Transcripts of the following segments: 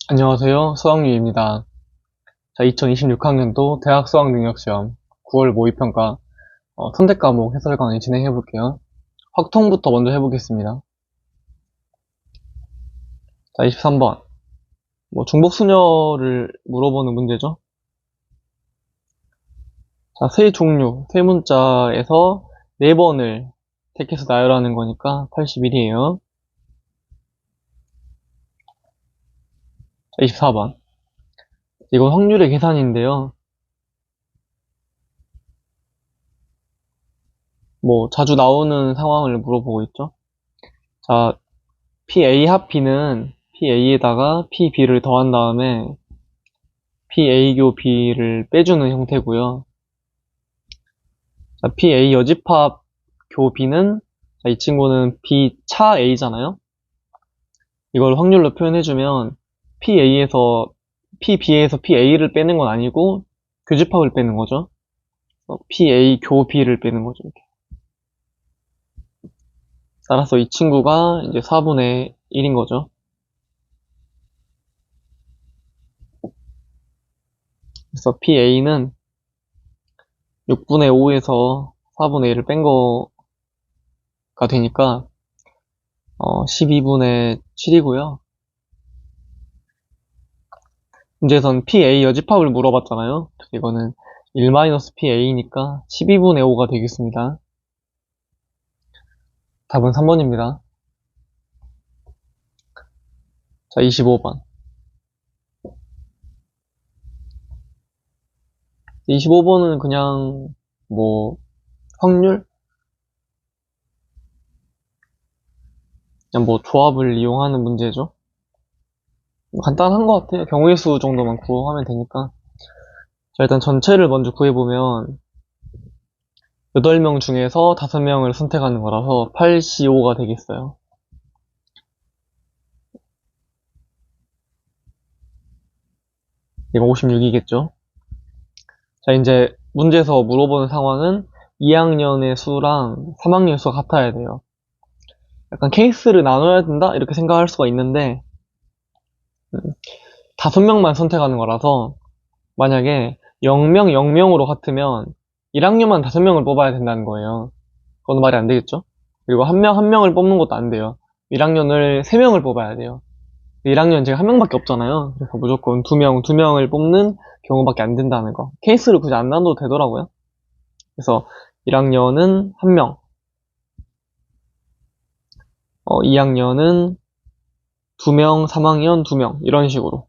안녕하세요. 수학유입니다. 자, 2026학년도 대학 수학능력시험 9월 모의평가 선택 과목 해설 강의 진행해 볼게요. 확통부터 먼저 해보겠습니다. 자, 23번. 중복수녀를 물어보는 문제죠. 자, 세 종류, 세 문자에서 4번을 택해서 나열하는 거니까 81이에요. 자, 24번. 이건 확률의 계산인데요. 자주 나오는 상황을 물어보고 있죠. 자, PA 합비는 PA에다가 PB를 더한 다음에 PA 교 B를 빼주는 형태고요. 자, PA 여집합 교 B는 이 친구는 B 차 A잖아요. 이걸 확률로 표현해주면 PB에서 PA를 빼는 건 아니고 교집합을 빼는 거죠. PA 교 B를 빼는 거죠. 이렇게. 따라서 이 친구가 이제 4분의 1인 거죠. 그래서 PA는 6분의 5에서 4분의 1을 뺀 거가 되니까 12분의 7이고요. 문제에선 PA 여집합을 물어봤잖아요. 그래서 이거는 1-PA니까 12분의 5가 되겠습니다. 답은 3번입니다. 자, 25번. 25번은 그냥 확률? 그냥 조합을 이용하는 문제죠. 간단한 것 같아요. 경우의 수 정도만 구하면 되니까. 자, 일단 전체를 먼저 구해보면 8명 중에서 5명을 선택하는 거라서 8C5가 되겠어요. 이거 56이겠죠. 자, 이제 문제에서 물어보는 상황은 2학년의 수랑 3학년 수가 같아야 돼요. 약간 케이스를 나눠야 된다? 이렇게 생각할 수가 있는데 5명만 선택하는 거라서 만약에 0명, 0명으로 같으면 1학년만 5명을 뽑아야 된다는 거예요. 그건 말이 안 되겠죠? 그리고 한 명, 한 명을 뽑는 것도 안 돼요. 1학년을 3명을 뽑아야 돼요. 1학년 지금 한 명밖에 없잖아요. 그래서 무조건 2명을 뽑는 경우밖에 안 된다는 거. 케이스를 굳이 안 나눠도 되더라고요. 그래서 1학년은 1명, 2학년은 2명, 3학년 2명, 이런 식으로.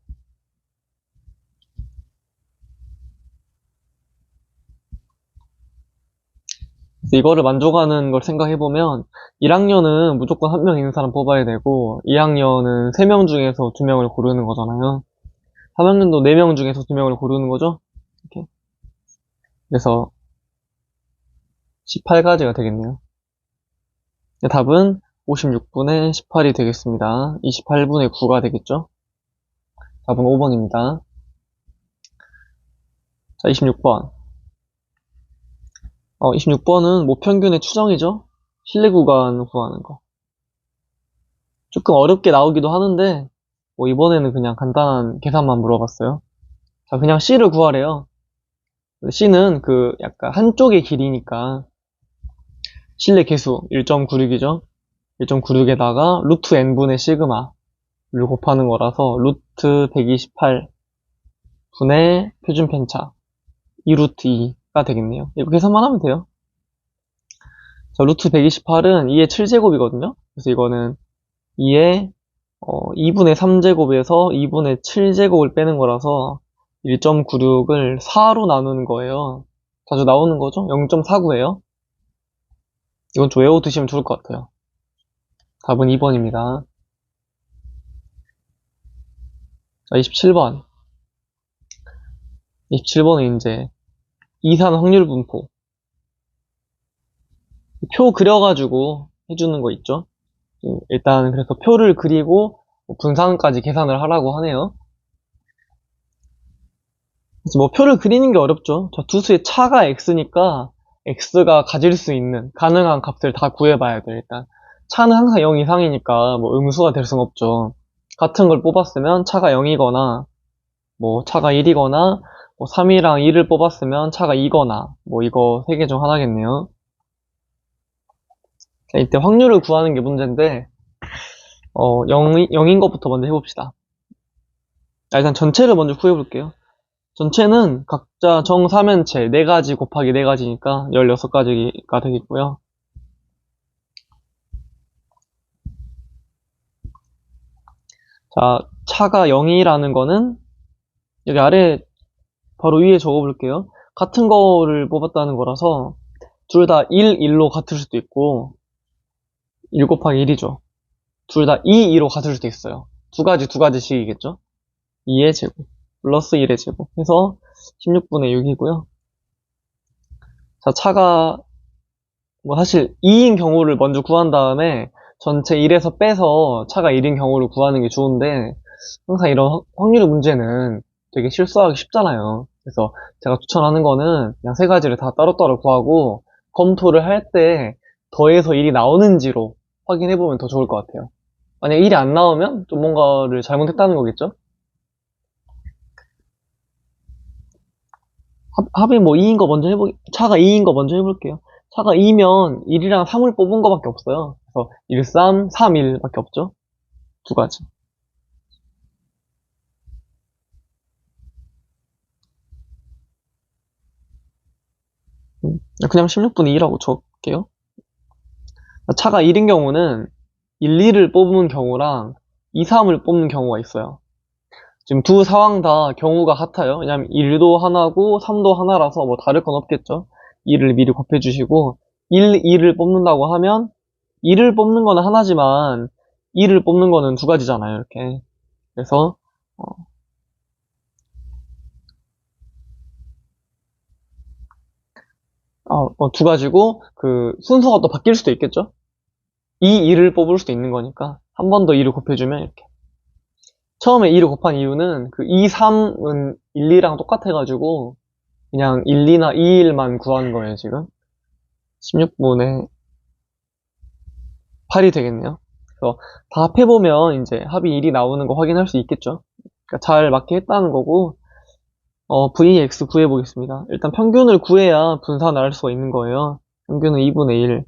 이거를 만족하는 걸 생각해보면 1학년은 무조건 1명 있는 사람 뽑아야 되고 2학년은 3명 중에서 2명을 고르는 거잖아요. 3학년도 4명 중에서 2명을 고르는 거죠. 이렇게. 그래서 18가지가 되겠네요. 답은 56분의 18이 되겠습니다. 28분의 9가 되겠죠. 답은 5번입니다. 자, 26번. 26번은 모평균의 추정이죠. 실내 구간 구하는 거. 조금 어렵게 나오기도 하는데 이번에는 그냥 간단한 계산만 물어봤어요. 자, 그냥 C를 구하래요. C는 약간 한쪽의 길이니까 실내 개수 1.96이죠. 1.96에다가 루트 n분의 시그마를 곱하는 거라서 루트 128 분의 표준 편차 2루트 2가 되겠네요. 이거 계산만 하면 돼요. 자, 루트 128은 2의 7제곱이거든요. 그래서 이거는 2의 2분의 3제곱에서 2분의 7제곱을 빼는 거라서 1.96을 4로 나누는 거예요. 자주 나오는 거죠? 0.49예요. 이건 좀 외워두시면 좋을 것 같아요. 답은 2번입니다. 자, 27번. 27번은 이제 이산 확률 분포. 표 그려가지고 해주는 거 있죠? 일단 그래서 표를 그리고 분산까지 계산을 하라고 하네요. 그래서 표를 그리는 게 어렵죠. 저 두 수의 차가 x니까 x가 가질 수 있는 가능한 값을 다 구해봐야 돼요. 일단 차는 항상 0 이상이니까 음수가 될 수는 없죠. 같은 걸 뽑았으면 차가 0이거나, 뭐 차가 1이거나, 뭐 3이랑 2를 뽑았으면 차가 2거나, 뭐 이거 세 개 중 하나겠네요. 자, 이때 확률을 구하는 게 문제인데, 0인 것부터 먼저 해봅시다. 일단 전체를 먼저 구해볼게요. 전체는 각자 정사면체 4가지 곱하기 4가지니까 16가지가 되겠고요. 자, 차가 0이라는 거는 여기 아래 바로 위에 적어볼게요. 같은 거를 뽑았다는 거라서 둘 다 1, 1로 같을 수도 있고 1 곱하기 1이죠. 둘 다 2, 2로 같을 수도 있어요. 두 가지씩이겠죠? 2의 제곱 플러스 1의 제곱 해서 16분의 6이고요. 자, 차가 뭐 사실 2인 경우를 먼저 구한 다음에 전체 1에서 빼서 차가 1인 경우를 구하는 게 좋은데 항상 이런 확률의 문제는 되게 실수하기 쉽잖아요. 그래서 제가 추천하는 거는 그냥 세 가지를 다 따로따로 구하고 검토를 할 때 더해서 1이 나오는지로 확인해보면 더 좋을 것 같아요. 만약 1이 안 나오면 좀 뭔가를 잘못했다는 거겠죠? 합이 뭐 2인 거 먼저 차가 2인 거 먼저 해볼게요. 차가 2면 1이랑 3을 뽑은 거밖에 없어요. 그래서 1, 3, 3, 1 밖에 없죠. 두 가지. 그냥 16분의 2라고 적을게요. 차가 1인 경우는 1, 2를 뽑는 경우랑 2, 3을 뽑는 경우가 있어요. 지금 두 상황 다 경우가 같아요. 왜냐면 1도 하나고 3도 하나라서 뭐 다를 건 없겠죠. 2를 미리 곱해주시고 1, 2를 뽑는다고 하면 2를 뽑는 거는 하나지만 2를 뽑는 거는 두 가지잖아요. 이렇게. 그래서 두 가지고 그 순서가 또 바뀔 수도 있겠죠. 2, 2를 뽑을 수도 있는 거니까 한 번 더 2를 곱해주면 이렇게. 처음에 2를 곱한 이유는 그 2, 3은 1, 2랑 똑같아가지고 그냥 1, 2나 2, 1만 구한 거예요, 지금. 16분의 8이 되겠네요. 그래서 다 합해보면 이제 합이 1이 나오는 거 확인할 수 있겠죠. 그러니까 잘 맞게 했다는 거고, VX 구해보겠습니다. 일단 평균을 구해야 분산을 할 수가 있는 거예요. 평균은 2분의 1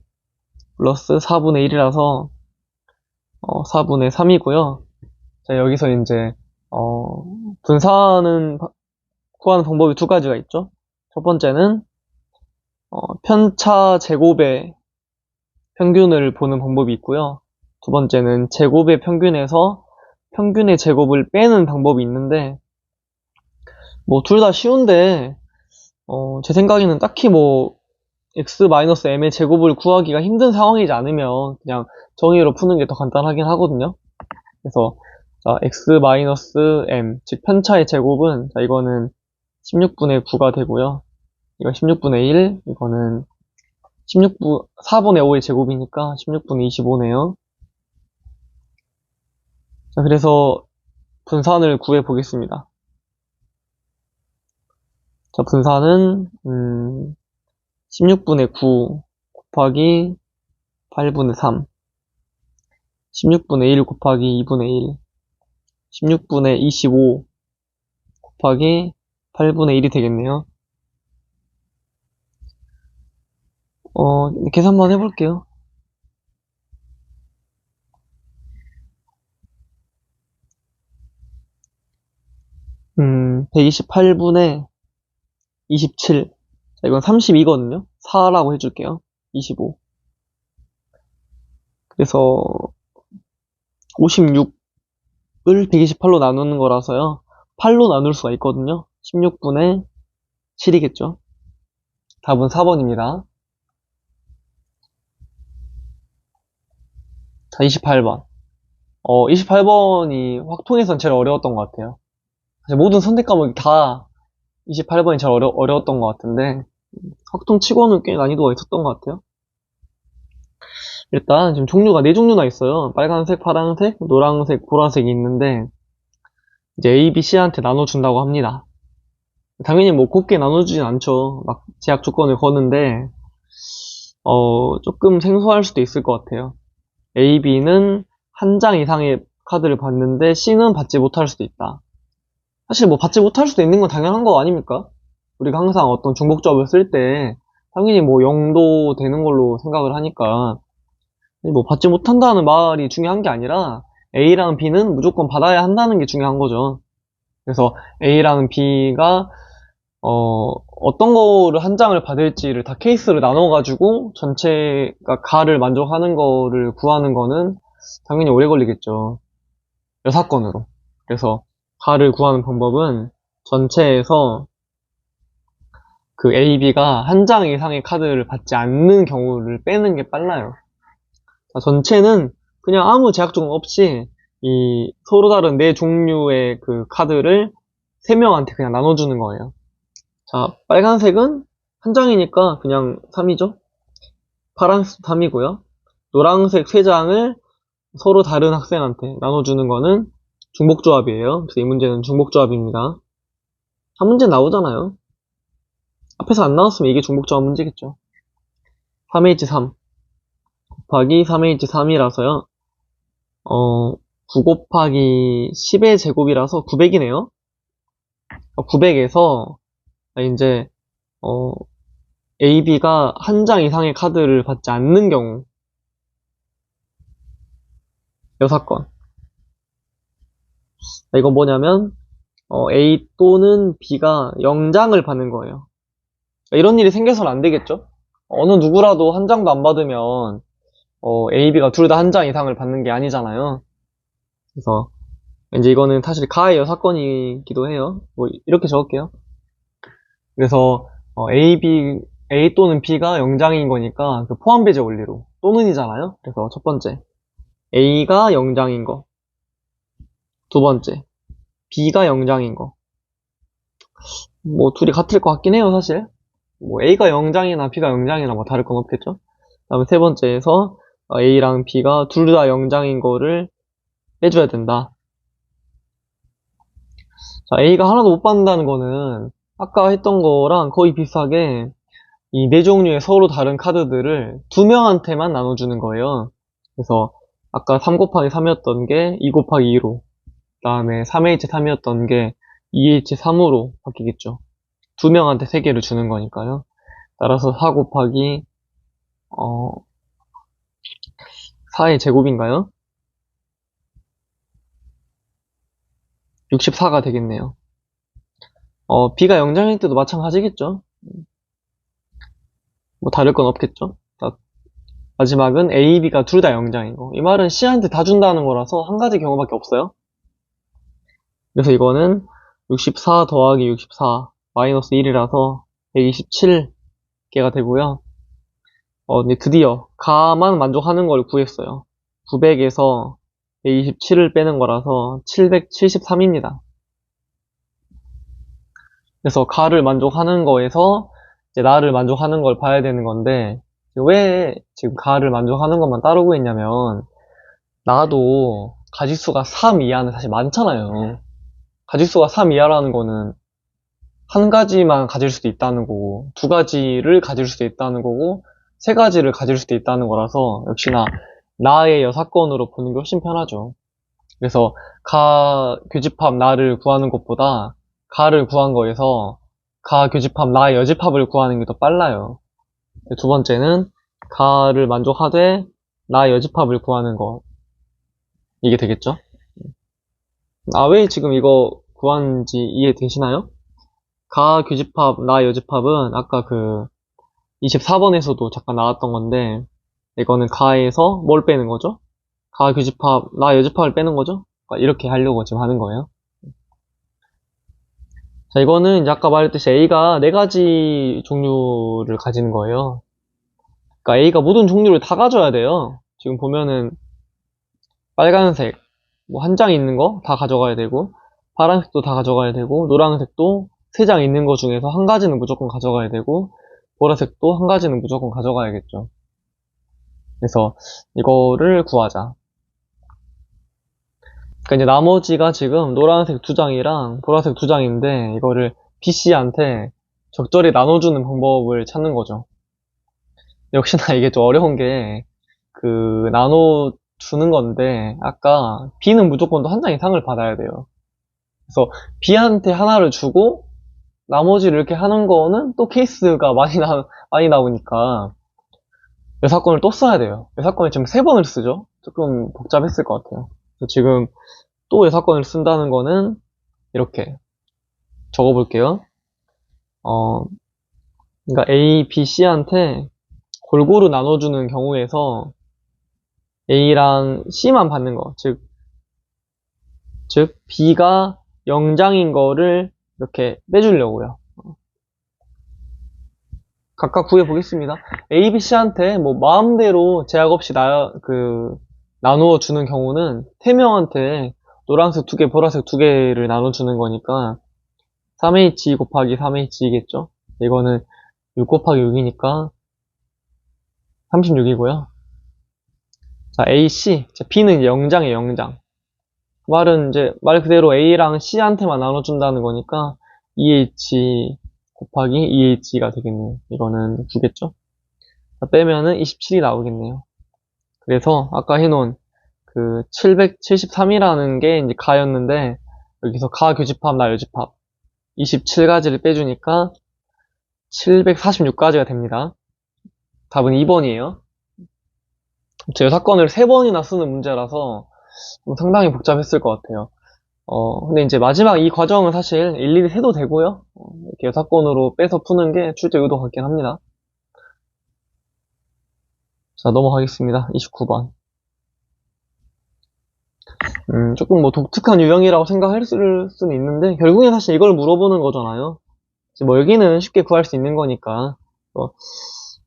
플러스 4분의 1이라서 4분의 3이고요. 자, 여기서 이제 분산은 구하는 방법이 두 가지가 있죠. 첫 번째는 편차 제곱의 평균을 보는 방법이 있고요. 두 번째는 제곱의 평균에서 평균의 제곱을 빼는 방법이 있는데 뭐 둘 다 쉬운데 제 생각에는 딱히 뭐 x-m의 제곱을 구하기가 힘든 상황이지 않으면 그냥 정의로 푸는 게 더 간단하긴 하거든요. 그래서 자, x-m 즉 편차의 제곱은 자, 이거는 16분의 9가 되고요. 이거 16분의 1, 이거는 4분의 5의 제곱이니까 16분의 25네요. 자, 그래서 분산을 구해 보겠습니다. 자, 분산은 16분의 9 곱하기 8분의 3 16분의 1 곱하기 2분의 1 16분의 25 곱하기 8분의 1이 되겠네요. 계산만 해볼게요. 128분의 27. 자, 이건 32거든요. 4라고 해줄게요. 25. 그래서 56을 128로 나누는 거라서요. 8로 나눌 수가 있거든요. 16분의 7이겠죠. 답은 4번입니다. 자, 28번. 28번이 확통에선 제일 어려웠던 것 같아요. 사실 모든 선택 과목이 다 28번이 제일 어려웠던 것 같은데, 확통 치고는 꽤 난이도가 있었던 것 같아요. 일단 지금 종류가 4종류나 있어요. 빨간색, 파란색, 노란색, 보라색이 있는데 이제 A, B, C한테 나눠준다고 합니다. 당연히 뭐 곱게 나눠주진 않죠. 막 제약 조건을 거는데 조금 생소할 수도 있을 것 같아요. A, B는 한 장 이상의 카드를 받는데 C는 받지 못할 수도 있다. 사실 뭐 받지 못할 수도 있는 건 당연한 거 아닙니까? 우리가 항상 어떤 중복조합을 쓸 때 당연히 뭐 0도 되는 걸로 생각을 하니까 뭐 받지 못한다는 말이 중요한 게 아니라 A랑 B는 무조건 받아야 한다는 게 중요한 거죠. 그래서 A랑 B가 어떤 거를 한 장을 받을지를 다 케이스를 나눠가지고 전체가 가를 만족하는 거를 구하는 거는 당연히 오래 걸리겠죠. 여사건으로. 그래서 가를 구하는 방법은 전체에서 그 A, B가 한 장 이상의 카드를 받지 않는 경우를 빼는 게 빨라요. 자, 전체는 그냥 아무 제약 조건 없이 이 서로 다른 네 종류의 그 카드를 세 명한테 그냥 나눠주는 거예요. 자, 빨간색은 한 장이니까 그냥 3이죠. 파란색 3이고요. 노란색 3장을 서로 다른 학생한테 나눠주는 거는 중복조합이에요. 그래서 이 문제는 중복조합입니다. 한 문제 나오잖아요. 앞에서 안 나왔으면 이게 중복조합 문제겠죠. 3H3 곱하기 3H3이라서요. 9 곱하기 10의 제곱이라서 900이네요. 900에서 이제 A, B가 한 장 이상의 카드를 받지 않는 경우 6건. 이건 뭐냐면 A 또는 B가 0장을 받는 거예요. 이런 일이 생겨서는 안 되겠죠? 어느 누구라도 한 장도 안 받으면 A, B가 둘 다 한 장 이상을 받는 게 아니잖아요. 그래서 이제 이거는 사실 가의 여사건이기도 해요. 뭐 이렇게 적을게요. 그래서 A 또는 B가 0장인 거니까 그 포함배제 원리로 또는이잖아요. 그래서 첫 번째 A가 0장인 거, 두 번째 B가 0장인 거. 뭐 둘이 같을 것 같긴 해요, 사실. 뭐 A가 0장이나 B가 0장이나 뭐 다를 건 없겠죠. 다음에 세 번째에서 A랑 B가 둘 다 0장인 거를 빼줘야 된다. 자, A가 하나도 못 받는다는 거는 아까 했던 거랑 거의 비슷하게 이 네 종류의 서로 다른 카드들을 두 명한테만 나눠주는 거예요. 그래서 아까 3 곱하기 3이었던 게 2 곱하기 2로, 그 다음에 3H3이었던 게 2H3으로 바뀌겠죠. 두 명한테 3개를 주는 거니까요. 따라서 4 곱하기 4의 제곱인가요? 64가 되겠네요. B가 0장일 때도 마찬가지겠죠. 뭐 다를 건 없겠죠. 자, 마지막은 A, B가 둘 다 0장인 거. 이 말은 C한테 다 준다는 거라서 한 가지 경우밖에 없어요. 그래서 이거는 64 더하기 64 마이너스 1이라서 127개가 되고요. 이제 드디어 가만 만족하는 걸 구했어요. 900에서 127을 빼는 거라서 773입니다. 그래서 가를 만족하는 거에서 이제 나를 만족하는 걸 봐야 되는 건데, 왜 지금 가를 만족하는 것만 따르고 있냐면, 나도 가짓수가 3 이하는 사실 많잖아요. 가짓수가 3 이하라는 거는 한 가지만 가질 수도 있다는 거고, 두 가지를 가질 수도 있다는 거고, 세 가지를 가질 수도 있다는 거라서 역시나 나의 여사건으로 보는 게 훨씬 편하죠. 그래서 가 교집합 나를 구하는 것보다 가를 구한 거에서 가 교집합 나의 여집합을 구하는 게 더 빨라요. 두 번째는 가를 만족하되 나의 여집합을 구하는 거, 이게 되겠죠? 왜 지금 이거 구하는지 이해되시나요? 가 교집합 나의 여집합은 아까 그 24번에서도 잠깐 나왔던 건데, 이거는 가에서 뭘 빼는 거죠? 가 교집합 나의 여집합을 빼는 거죠? 그러니까 이렇게 하려고 지금 하는 거예요. 자, 이거는 이제 아까 말했듯이 A가 4가지 종류를 가지는 거예요. 그러니까 A가 모든 종류를 다 가져야 돼요. 지금 보면은 빨간색 뭐 한 장 있는 거 다 가져가야 되고, 파란색도 다 가져가야 되고, 노란색도 3장 있는 거 중에서 한 가지는 무조건 가져가야 되고, 보라색도 한 가지는 무조건 가져가야겠죠. 그래서 이거를 구하자. 그러니까 이제 나머지가 지금 노란색 2장이랑 보라색 2장인데, 이거를 B씨한테 적절히 나눠주는 방법을 찾는 거죠. 역시나 이게 좀 어려운 게, 그 주는 건데, 아까 B는 무조건 또 한 장 이상을 받아야 돼요. 그래서 B한테 하나를 주고, 나머지를 이렇게 하는 거는 또 케이스가 많이 나오니까, 여사건을 또 써야 돼요. 여사건을 지금 3번을 쓰죠? 조금 복잡했을 것 같아요. 그래서 지금 또 여사건을 쓴다는 거는, 이렇게 적어볼게요. 그러니까 A, B, C한테 골고루 나눠주는 경우에서 A랑 C만 받는 거, 즉 B가 0장인 거를 이렇게 빼주려고요. 각각 구해보겠습니다. A, B, C한테 뭐 마음대로 제약 없이 나누어 주는 경우는 3명한테 노란색 2개, 보라색 2개를 나눠주는 거니까 3H 곱하기 3H이겠죠? 이거는 6 곱하기 6이니까 36이고요. 자, A, C. 자, B는 이제 0장이에요, 0장. 말 그대로 A랑 C한테만 나눠준다는 거니까 2H 곱하기 2H가 되겠네요. 이거는 9겠죠? 자, 빼면은 27이 나오겠네요. 그래서 아까 해놓은 그 773이라는 게 이제 가였는데, 여기서 가 교집합, 나 여집합 27가지를 빼주니까 746가지가 됩니다. 답은 2번이에요. 제 사건을 3번이나 쓰는 문제라서 상당히 복잡했을 것 같아요. 근데 이제 마지막 이 과정은 사실 일일이 세도 되고요. 이렇게 여사건으로 빼서 푸는 게 출제 의도 같긴 합니다. 자, 넘어가겠습니다. 29번. 조금 뭐 독특한 유형이라고 생각할 수는 있는데, 결국엔 사실 이걸 물어보는 거잖아요. 뭐 여기는 쉽게 구할 수 있는 거니까.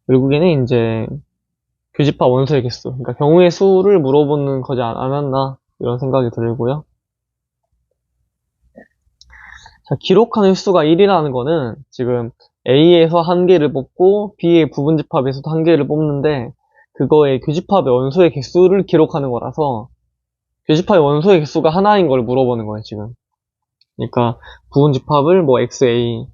결국에는 이제 교집합 원소의 개수, 그러니까 경우의 수를 물어보는 거지 않았나, 이런 생각이 들고요. 자, 기록하는 수가 1이라는 거는 지금 A에서 한 개를 뽑고 B의 부분집합에서도 한 개를 뽑는데, 그거의 교집합의 원소의 개수를 기록하는 거라서 교집합의 원소의 개수가 하나인 걸 물어보는 거예요, 지금. 그러니까 부분집합을 뭐 XA,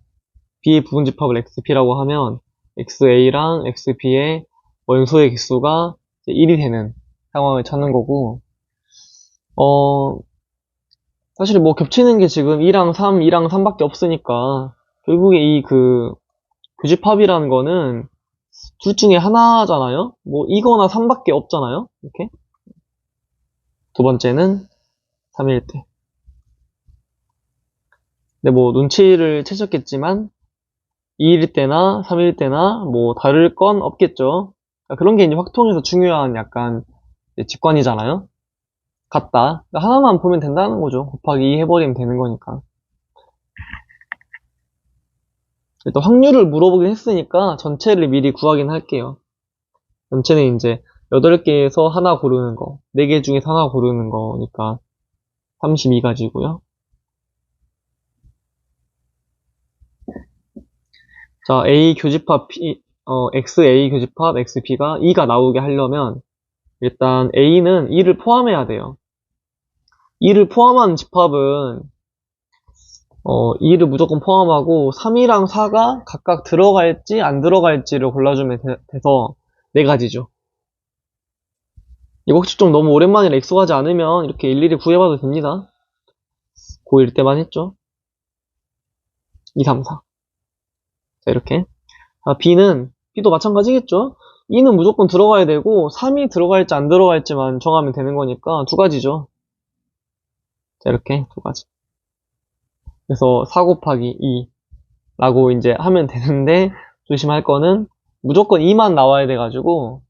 B의 부분집합을 XB라고 하면 XA랑 XB의 원소의 개수가 1이 되는 상황을 찾는 거고, 사실 뭐 겹치는 게 지금 2랑 3, 2랑 3밖에 없으니까 결국에 이 교집합이라는 거는 둘 중에 하나잖아요? 뭐 2거나 3밖에 없잖아요? 이렇게. 두 번째는 3일 때. 근데 뭐 눈치를 채셨겠지만 2일 때나 3일 때나 뭐 다를 건 없겠죠. 그러니까 그런 게 이제 확통에서 중요한 약간 직관이잖아요. 같다. 그러니까 하나만 보면 된다는 거죠. 곱하기 2 해버리면 되는 거니까. 일단 확률을 물어보긴 했으니까 전체를 미리 구하긴 할게요. 전체는 이제 8개에서 하나 고르는 거, 4개 중에서 하나 고르는 거니까 32가지고요. 자, A 교집합 XA 교집합 XB가 2가 나오게 하려면 일단 A는 2를 포함해야 돼요. 2를 포함한 집합은 2를 무조건 포함하고 3이랑 4가 각각 들어갈지 안 들어갈지를 골라주면 돼서 4가지죠. 이거 혹시 좀 너무 오랜만이라 익숙하지 않으면 이렇게 일일이 구해봐도 됩니다. 고1 때만 했죠. 2, 3, 4. 자, 이렇게. B도 마찬가지겠죠. 2는 무조건 들어가야 되고 3이 들어갈지 안 들어갈지만 정하면 되는 거니까 2가지죠. 자, 이렇게 2가지. 그래서 4 곱하기 2라고 이제 하면 되는데, 조심할 거는 무조건 2만 나와야 돼가지고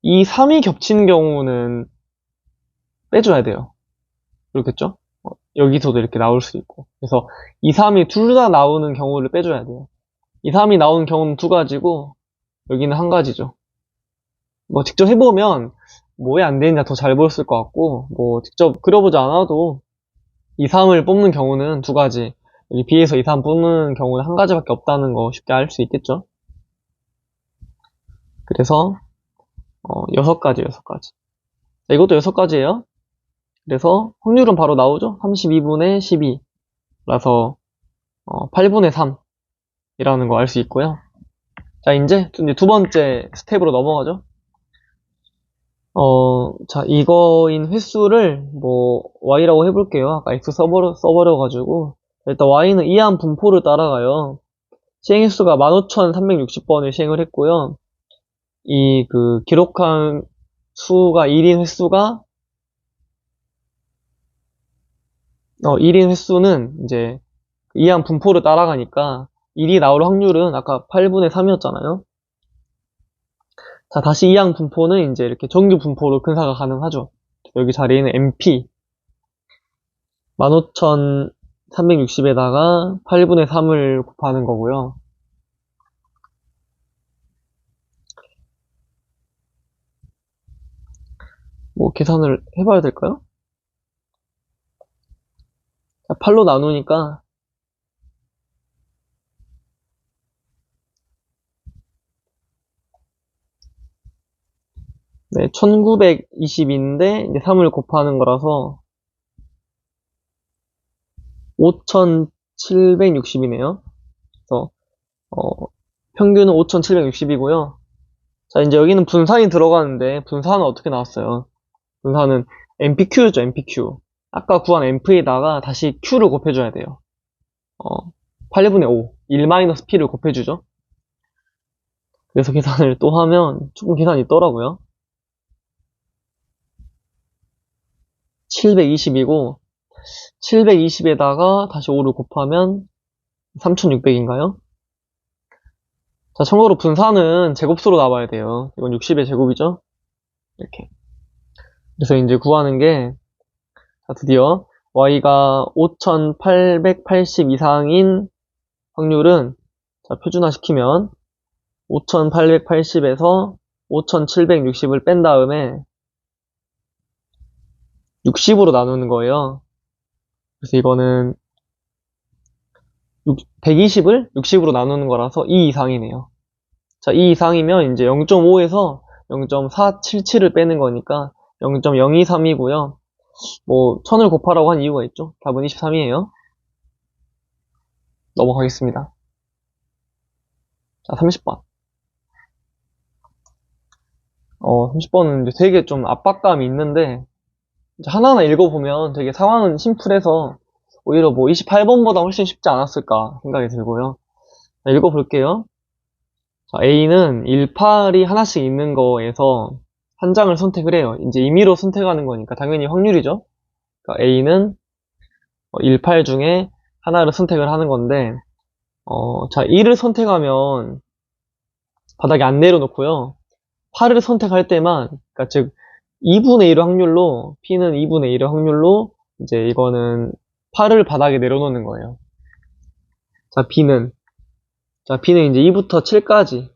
2, 3이 겹치는 경우는 빼줘야 돼요. 그렇겠죠? 여기서도 이렇게 나올 수 있고. 그래서 2, 3이 둘 다 나오는 경우를 빼줘야 돼요. 2, 3이 나오는 경우는 2가지고 여기는 1가지죠. 뭐 직접 해보면 뭐 왜 안 되느냐 더 잘 보였을 것 같고, 뭐 직접 그려보지 않아도 2, 3을 뽑는 경우는 2가지, 여기 B에서 2, 3 뽑는 경우는 1가지밖에 없다는 거 쉽게 알 수 있겠죠. 그래서 6가지. 자, 이것도 6가지예요. 그래서 확률은 바로 나오죠. 32분의 12 라서 8분의 3 이라는 거 알 수 있고요. 자, 이제 두 번째 스텝으로 넘어가죠. 자, 이거인 횟수를 뭐 y라고 해볼게요. 아까 x 써버려가지고 일단 y는 이한 분포를 따라가요. 시행 횟수가 15,360번을 시행을 했고요. 이 기록한 수가 1인 횟수가 1인 횟수는 이제 이한 분포를 따라가니까 1이 나올 확률은 아까 8분의 3이었잖아요. 자, 다시 이항 분포는 이제 이렇게 정규 분포로 근사가 가능하죠. 여기 자리에 있는 MP 15,360에다가 8분의 3을 곱하는 거고요. 뭐 계산을 해봐야 될까요? 자, 8로 나누니까 네, 1920인데 이제 3을 곱하는 거라서 5760이네요. 그래서 평균은 5760이고요. 자, 이제 여기는 분산이 들어가는데 분산은 어떻게 나왔어요? 분산은 MPQ였죠, MPQ. 아까 구한 M에다가 다시 Q를 곱해줘야 돼요. 8분의 5, 1-P를 곱해주죠. 그래서 계산을 또 하면 조금 계산이 있더라고요. 720이고 720에다가 다시 5를 곱하면 3600인가요? 자, 참고로 분산은 제곱수로 나와야 돼요. 이건 60의 제곱이죠? 이렇게. 그래서 이제 구하는 게, 자, 드디어 y가 5880 이상인 확률은, 자, 표준화시키면 5880에서 5760을 뺀 다음에 60으로 나누는 거예요. 그래서 이거는 120을 60으로 나누는 거라서 2 이상이네요. 자, 2 이상이면 이제 0.5에서 0.477을 빼는 거니까 0.023이고요. 뭐 1000을 곱하라고 한 이유가 있죠. 답은 23이에요. 넘어가겠습니다. 자, 30번. 30번은 이제 되게 좀 압박감이 있는데 이제 하나하나 읽어보면 되게 상황은 심플해서 오히려 뭐 28번보다 훨씬 쉽지 않았을까 생각이 들고요. 자, 읽어볼게요. 자, A는 18이 하나씩 있는 거에서 한 장을 선택을 해요. 이제 임의로 선택하는 거니까 당연히 확률이죠. 그러니까 A는 18 중에 하나를 선택을 하는 건데, 자, 2를 선택하면 바닥에 안 내려놓고요. 8을 선택할 때만, 그러니까 즉 2분의 1의 확률로, P는 2분의 1의 확률로 이제 이거는 8을 바닥에 내려놓는 거예요. 자, B는 이제 2부터 7까지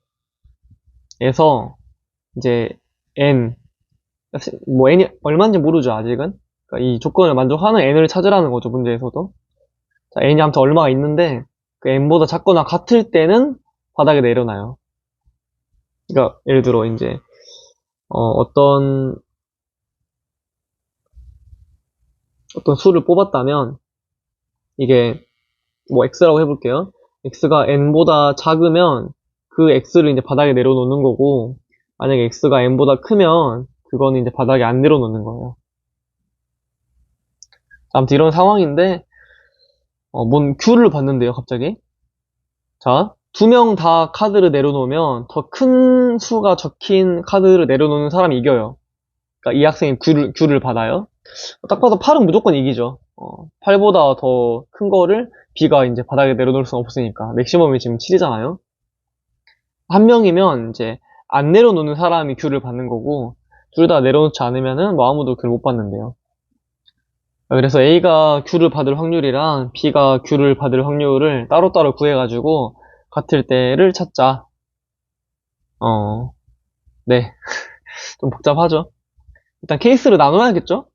에서 이제 n, 뭐 n이 얼마인지 모르죠, 아직은. 그러니까 이 조건을 만족하는 n을 찾으라는 거죠, 문제에서도. 자, n이 아무튼 얼마가 있는데 그 n보다 작거나 같을 때는 바닥에 내려놔요. 그러니까 예를 들어 이제 어떤 수를 뽑았다면 이게 뭐 x라고 해볼게요. x가 n보다 작으면 그 x를 이제 바닥에 내려놓는 거고, 만약에 x가 n보다 크면 그거는 이제 바닥에 안 내려놓는 거예요. 아무튼 이런 상황인데 뭔 Q를 받는데요, 갑자기. 자, 2명 다 카드를 내려놓으면 더 큰 수가 적힌 카드를 내려놓는 사람이 이겨요. 그러니까 이 학생이 Q를 받아요. 딱 봐도 8은 무조건 이기죠. 8보다 더 큰 거를 B가 이제 바닥에 내려놓을 수는 없으니까. 맥시멈이 지금 7이잖아요. 한 명이면 이제 안 내려놓는 사람이 Q를 받는 거고, 둘 다 내려놓지 않으면은 뭐 아무도 Q를 못 받는데요. 그래서 A가 Q를 받을 확률이랑 B가 Q를 받을 확률을 따로따로 구해가지고 같을 때를 찾자. 네. 좀 복잡하죠? 일단 케이스를 나눠야겠죠?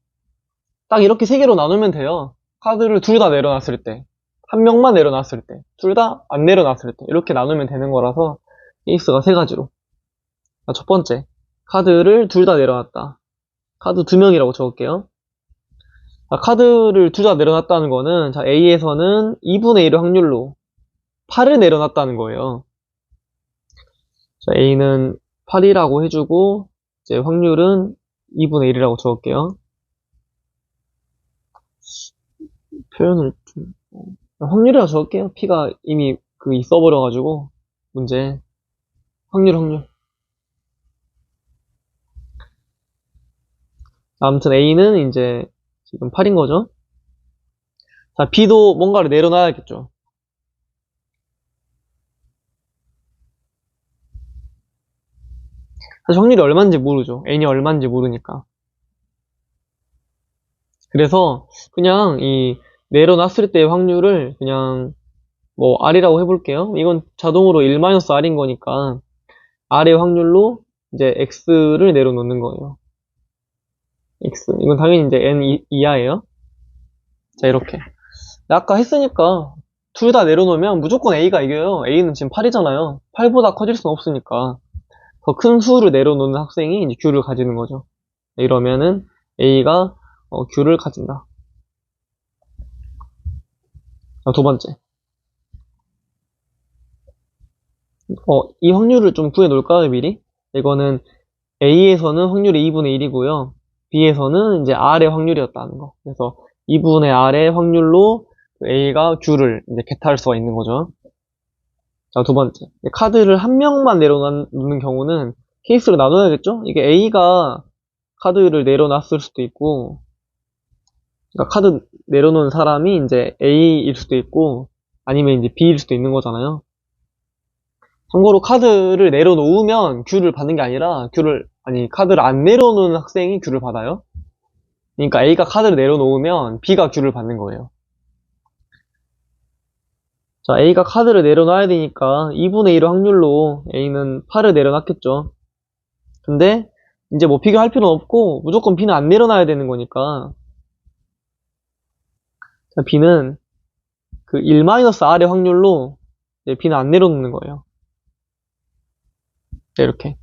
딱 이렇게 세 개로 나누면 돼요. 카드를 둘 다 내려놨을 때, 한 명만 내려놨을 때, 둘 다 안 내려놨을 때, 이렇게 나누면 되는 거라서 케이스가 세 가지로. 자, 첫 번째, 카드를 둘 다 내려놨다. 카드 두 명이라고 적을게요. 자, 카드를 둘 다 내려놨다는 거는, 자, A에서는 2분의 1의 확률로 8을 내려놨다는 거예요. 자, A는 8이라고 해주고, 이제 확률은 2분의 1이라고 적을게요. 표현을 좀, 확률이라고 적을게요. P가 이미 있어버려가지고, 문제. 확률. 아무튼 A는 이제 지금 8인 거죠. 자, B도 뭔가를 내려놔야겠죠. 사실 확률이 얼마인지 모르죠. N이 얼마인지 모르니까. 그래서 그냥 내려놨을 때의 확률을 그냥 뭐 R이라고 해볼게요. 이건 자동으로 1-R인 거니까 R의 확률로 이제 X를 내려놓는 거예요. X. 이건 당연히 이제 N 이하예요. 자, 이렇게. 아까 했으니까 둘 다 내려놓으면 무조건 A가 이겨요. A는 지금 8이잖아요. 8보다 커질 수는 없으니까. 더 큰 수를 내려놓는 학생이 이제 Q를 가지는 거죠. 이러면은 A가 Q를 가진다. 자, 두 번째. 이 확률을 좀 구해 놓을까요, 미리? 이거는 A에서는 확률이 2분의 1이고요. B에서는 이제 R의 확률이었다는 거. 그래서 2분의 R의 확률로 A가 Q를 이제 겟할 수가 있는 거죠. 자, 두 번째. 카드를 한 명만 내려놓는 경우는 케이스를 나눠야겠죠? 이게 A가 카드를 내려놨을 수도 있고, 그러니까 카드 내려놓은 사람이 이제 A일 수도 있고, 아니면 이제 B일 수도 있는 거잖아요. 참고로 카드를 내려놓으면 Q를 받는 게 아니라, 카드를 안 내려놓는 학생이 Q를 받아요. 그러니까 A가 카드를 내려놓으면 B가 Q를 받는 거예요. 자, A가 카드를 내려놔야 되니까 2분의 1의 확률로 A는 8을 내려놨겠죠. 근데 이제 뭐 비교할 필요는 없고 무조건 B는 안 내려놔야 되는 거니까, 자, B는 1-R의 확률로 B는 안 내려놓는 거예요. 네, 이렇게.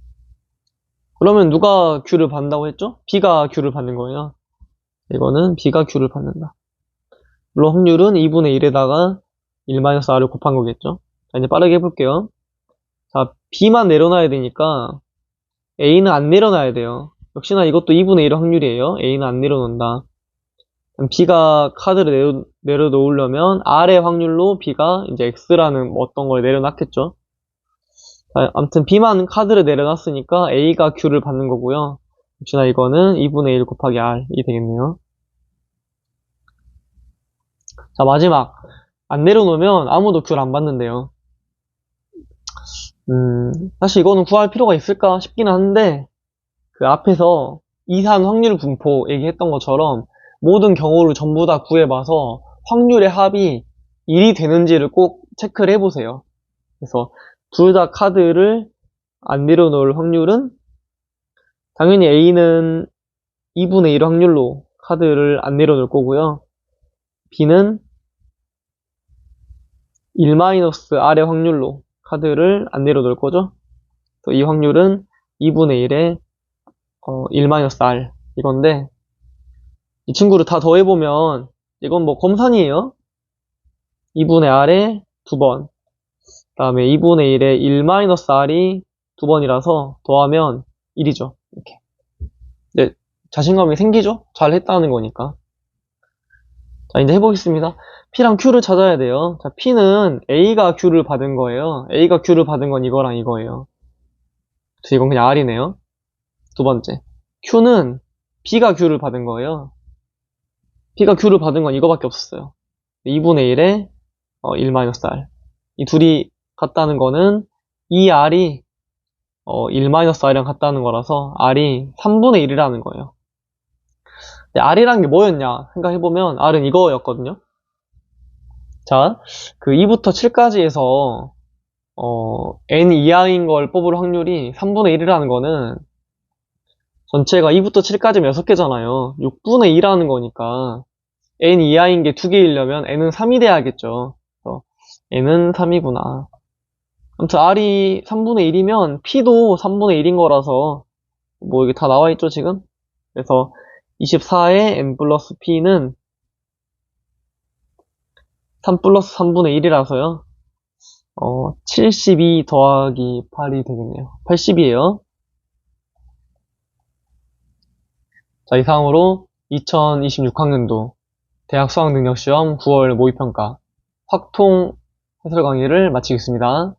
그러면 누가 Q를 받는다고 했죠? B가 Q를 받는 거예요. 이거는 B가 Q를 받는다. 물론 확률은 2분의 1에다가 1-R을 곱한 거겠죠. 자, 이제 빠르게 해볼게요. 자, B만 내려놔야 되니까 A는 안 내려놔야 돼요. 역시나 이것도 2분의 1의 확률이에요. A는 안 내려놓는다. B가 카드를 내려놓으려면 R의 확률로 B가 이제 X라는 어떤 걸 내려놨겠죠. 자, 아무튼 B만 카드를 내려놨으니까 A가 Q를 받는 거고요. 역시나 이거는 2분의 1 곱하기 R이 되겠네요. 자, 마지막. 안 내려놓으면 아무도 Q를 안 받는데요. 사실 이거는 구할 필요가 있을까 싶기는 한데, 그 앞에서 이산 확률 분포 얘기했던 것처럼 모든 경우를 전부 다 구해봐서 확률의 합이 1이 되는지를 꼭 체크를 해보세요. 그래서 둘 다 카드를 안 내려놓을 확률은 당연히 A는 2분의 1 확률로 카드를 안 내려놓을 거고요. B는 1-R의 확률로 카드를 안 내려놓을 거죠. 또 이 확률은 2분의 1에 1-R 이건데, 이 친구를 다 더해보면 이건 뭐 검산이에요. 2분의 R에 2번, 그 다음에 2분의 1에 1-R이 2번이라서 더하면 1이죠. 이렇게. 네, 자신감이 생기죠? 잘 했다는 거니까. 자, 이제 해보겠습니다. P랑 Q를 찾아야 돼요. 자, P는 A가 Q를 받은 거예요. A가 Q를 받은 건 이거랑 이거예요. 그래서 이건 그냥 R이네요. 두 번째. Q는 B가 Q를 받은 거예요. B가 Q를 받은 건 이거밖에 없었어요. 2분의 1에 1-R. 이 둘이 같다는 거는 이 R이 1-R이랑 같다는 거라서 R이 3분의 1이라는 거예요. R이란 게 뭐였냐 생각해보면 R은 이거였거든요. 자, 2부터 7까지에서 n 이하인 걸 뽑을 확률이 3분의 1이라는 거는 전체가 2부터 7까지면 6개잖아요. 6분의 2라는 거니까 n 이하인 게 2개이려면 n은 3이 돼야겠죠. 그래서 n은 3이구나. 아무튼 R이 3분의 1이면 P도 3분의 1인 거라서 뭐 이게 다 나와 있죠 지금? 그래서 24의 n 플러스 P는 3 플러스 3분의 1이라서요. 72 더하기 8이 되겠네요. 80이에요. 자, 이상으로 2026학년도 대학 수학능력시험 9월 모의평가 확통 해설 강의를 마치겠습니다.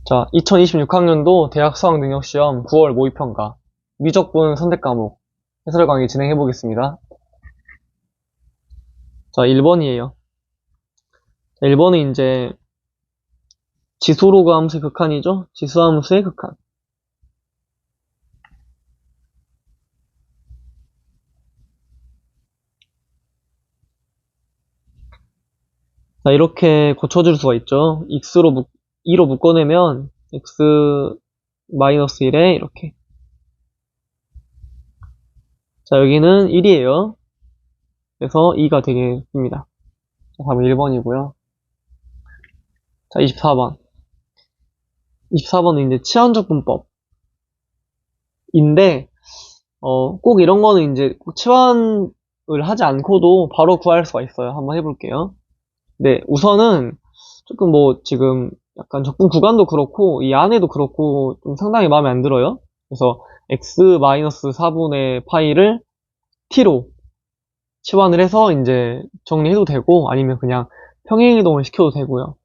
자, 2026학년도 대학 수학능력시험 9월 모의평가 미적분 선택과목 해설 강의 진행해 보겠습니다. 자, 1번이에요. 자, 1번은 이제 지수로그 함수의 극한이죠? 지수함수의 극한. 자, 이렇게 고쳐줄 수가 있죠. x로 2로 묶어내면 x-1에 이렇게. 자, 여기는 1이에요. 그래서 2가 되겠습니다. 자, 답은 1번이고요. 자, 24번. 24번은 이제 치환적분법인데, 꼭 이런 거는 이제 치환을 하지 않고도 바로 구할 수가 있어요. 한번 해볼게요. 네, 우선은 조금 지금 약간 적분 구간도 그렇고, 이 안에도 그렇고, 좀 상당히 마음에 안 들어요. 그래서 x-4분의 파이를 t로 치환을 해서 이제 정리해도 되고, 아니면 그냥 평행이동을 시켜도 되고요.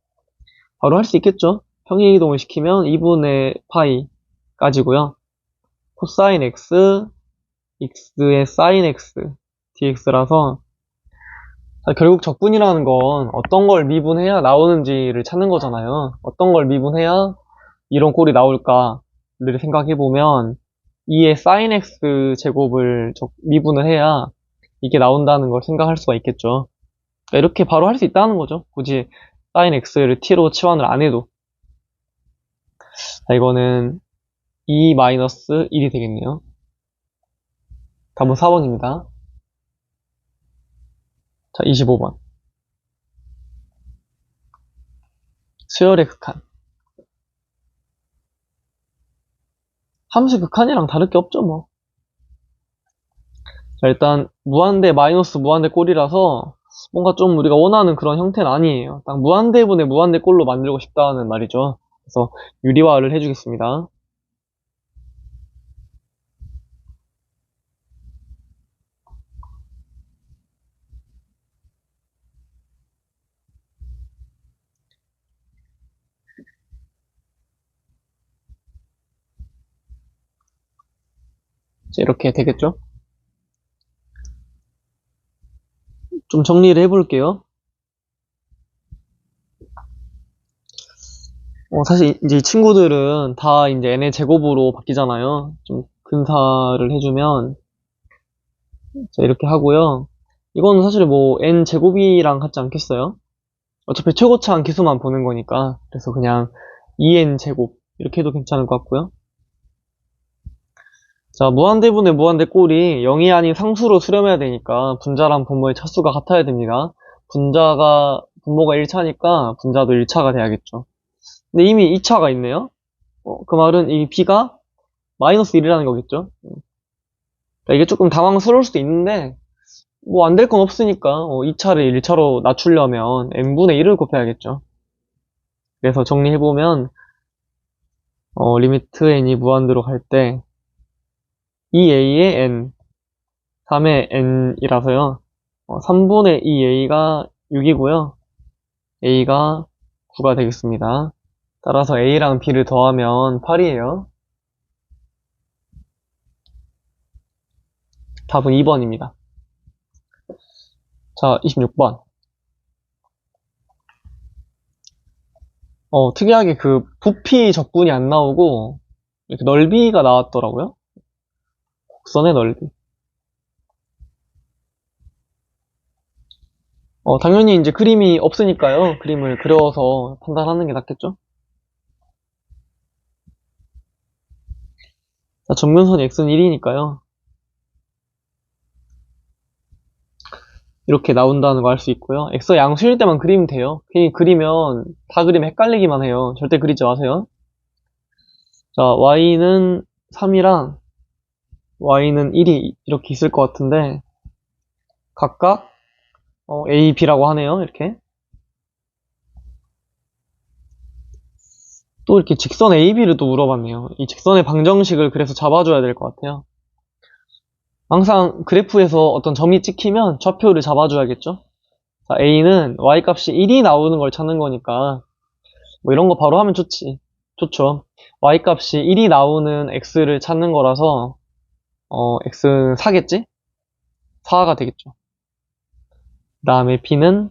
바로 할 수 있겠죠? 평행이동을 시키면 2분의 파이까지고요. 코사인 x, x의 사인 x, dx라서 결국 적분이라는 건 어떤 걸 미분해야 나오는지를 찾는 거잖아요. 어떤 걸 미분해야 이런 꼴이 나올까를 생각해보면 2의 사인 x 제곱을 미분을 해야 이게 나온다는 걸 생각할 수가 있겠죠. 그러니까 이렇게 바로 할 수 있다는 거죠. 굳이 사인 x를 t로 치환을 안 해도. 자, 이거는 2-1이 되겠네요. 답은 4번입니다. 자, 25번. 수열의 극한. 함수 극한이랑 다를 게 없죠, 뭐. 자, 일단, 무한대 마이너스 무한대 꼴이라서 뭔가 좀 우리가 원하는 그런 형태는 아니에요. 딱 무한대분의 무한대 꼴로 만들고 싶다는 말이죠. 그래서 유리화를 해주겠습니다. 자, 이렇게 되겠죠? 좀 정리를 해볼게요. 사실 이제 이 친구들은 다 이제 n의 제곱으로 바뀌잖아요. 좀 근사를 해주면 자, 이렇게 하고요. 이거는 사실 n 제곱이랑 같지 않겠어요? 어차피 최고차한 기수만 보는 거니까. 그래서 그냥 2n 제곱 이렇게 해도 괜찮을 것 같고요. 자, 무한대분의 무한대 꼴이 0이 아닌 상수로 수렴해야 되니까 분자랑 분모의 차수가 같아야 됩니다. 분모가 1차니까 분자도 1차가 돼야겠죠. 근데 이미 2차가 있네요. 그 말은 이 b가 마이너스 1이라는 거겠죠. 그러니까 이게 조금 당황스러울 수도 있는데 안 될 건 없으니까 2차를 1차로 낮추려면 n분의 1을 곱해야겠죠. 그래서 정리해보면 리미트 n이 무한대로 갈 때 2a의 n, 3의 n이라서요. 3분의 2a가 6이고요. a가 9가 되겠습니다. 따라서 a랑 b를 더하면 8이에요. 답은 2번입니다. 자, 26번. 특이하게 그 부피 적분이 안 나오고 이렇게 넓이가 나왔더라고요. 곡선의 넓이. 당연히 이제 그림이 없으니까요. 그림을 그려서 판단하는 게 낫겠죠? 자, 정면선이 x는 1이니까요. 이렇게 나온다는 거 알 수 있고요. x가 양수일 때만 그리면 돼요. 괜히 그리면 다 그리면 헷갈리기만 해요. 절대 그리지 마세요. 자, y는 3이랑 y는 1이 이렇게 있을 것 같은데 각각 a, b라고 하네요. 이렇게. 또 이렇게 직선 AB를 또 물어봤네요. 이 직선의 방정식을 그래서 잡아줘야 될 것 같아요. 항상 그래프에서 어떤 점이 찍히면 좌표를 잡아줘야겠죠? 자, A는 Y값이 1이 나오는 걸 찾는 거니까, 뭐 이런 거 바로 하면 좋죠. Y값이 1이 나오는 X를 찾는 거라서, X는 4겠지? 4가 되겠죠. 그 다음에 B는,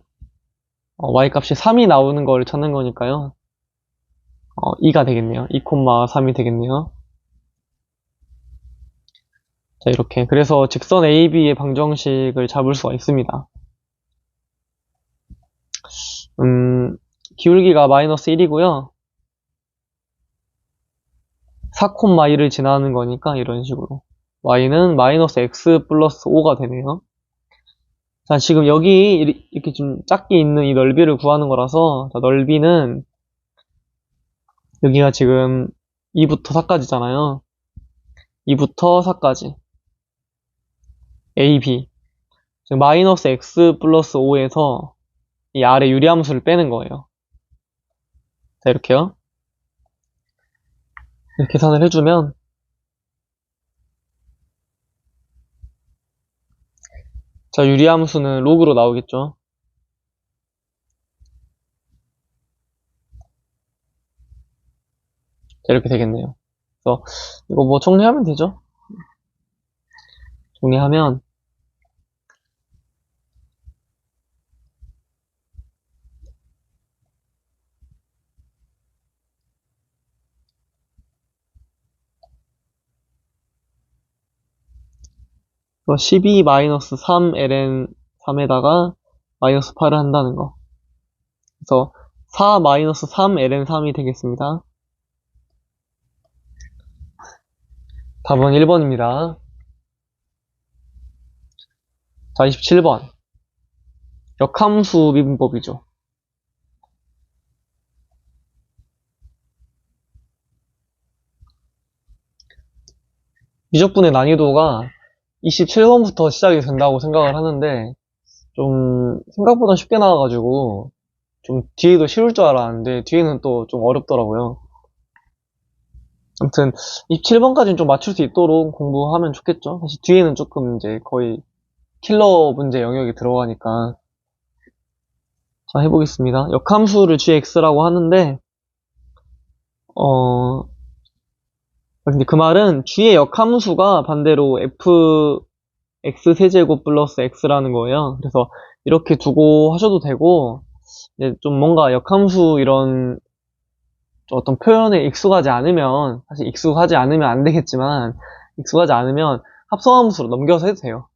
Y값이 3이 나오는 걸 찾는 거니까요. 2가 되겠네요. 2,3이 되겠네요. 자, 이렇게. 그래서 직선 AB의 방정식을 잡을 수가 있습니다. 기울기가 마이너스 1이고요. 4,2를 지나는 거니까 이런 식으로. Y는 마이너스 X 플러스 5가 되네요. 자, 지금 여기 이렇게 좀 작게 있는 이 넓이를 구하는 거라서, 자, 넓이는 여기가 지금 2부터 4까지잖아요. 2부터 4까지. A, B. 지금 마이너스 X 플러스 5에서 이 아래 유리함수를 빼는 거예요. 자, 이렇게요. 이렇게 계산을 해주면, 자, 유리함수는 로그로 나오겠죠. 자, 이렇게 되겠네요. 그래서 이거 뭐 정리하면 되죠. 정리하면 12-3ln 3에다가 마이너스 8을 한다는 거. 그래서 4-3ln 3이 되겠습니다. 답은 1번입니다. 자, 27번. 역함수 미분법이죠. 미적분의 난이도가 27번부터 시작이 된다고 생각을 하는데, 좀 생각보다 쉽게 나와가지고, 좀 뒤에도 쉬울 줄 알았는데, 뒤에는 또 좀 어렵더라고요. 아무튼, 27번까지는 좀 맞출 수 있도록 공부하면 좋겠죠? 사실 뒤에는 조금 이제 거의 킬러 문제 영역이 들어가니까. 자, 해보겠습니다. 역함수를 gx라고 하는데, 근데 그 말은 g의 역함수가 반대로 x 세제곱 플러스 x라는 거예요. 그래서 이렇게 두고 하셔도 되고, 이제 좀 뭔가 역함수 이런 어떤 표현에 익숙하지 않으면, 사실 익숙하지 않으면 안 되겠지만, 익숙하지 않으면 합성함수로 넘겨서 해도 돼요.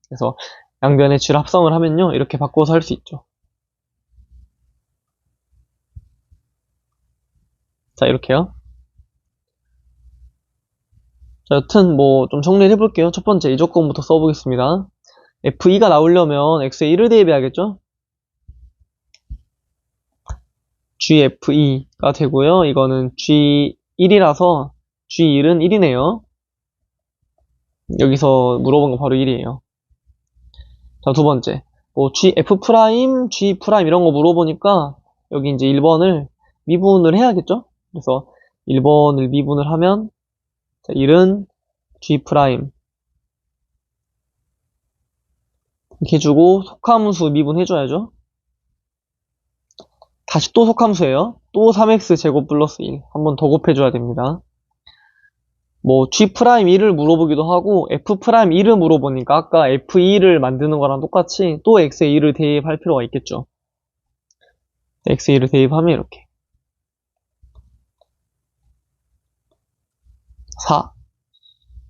그래서 양변의 g를 합성을 하면요, 이렇게 바꿔서 할 수 있죠. 자, 이렇게요. 자, 여튼 뭐 좀 정리를 해볼게요. 첫 번째 이 조건부터 써보겠습니다. F2가 나오려면 X에 1을 대입해야겠죠? GF2가 되고요. 이거는 G1이라서 G1은 1이네요. 여기서 물어본 거 바로 1이에요. 자, 두 번째. 뭐 F', G' 이런 거 물어보니까 여기 이제 1번을 미분을 해야겠죠? 그래서 1번을 미분을 하면 자, 1은 G' 이렇게 해주고 속함수 미분해줘야죠. 다시 또 속함수예요. 또 3x 제곱 플러스 1. 한 번 더 곱해줘야 됩니다. 뭐 G'1을 물어보기도 하고 F'1을 물어보니까 아까 F2를 만드는 거랑 똑같이 또 X에 2를 대입할 필요가 있겠죠. X에 2를 대입하면 이렇게 4.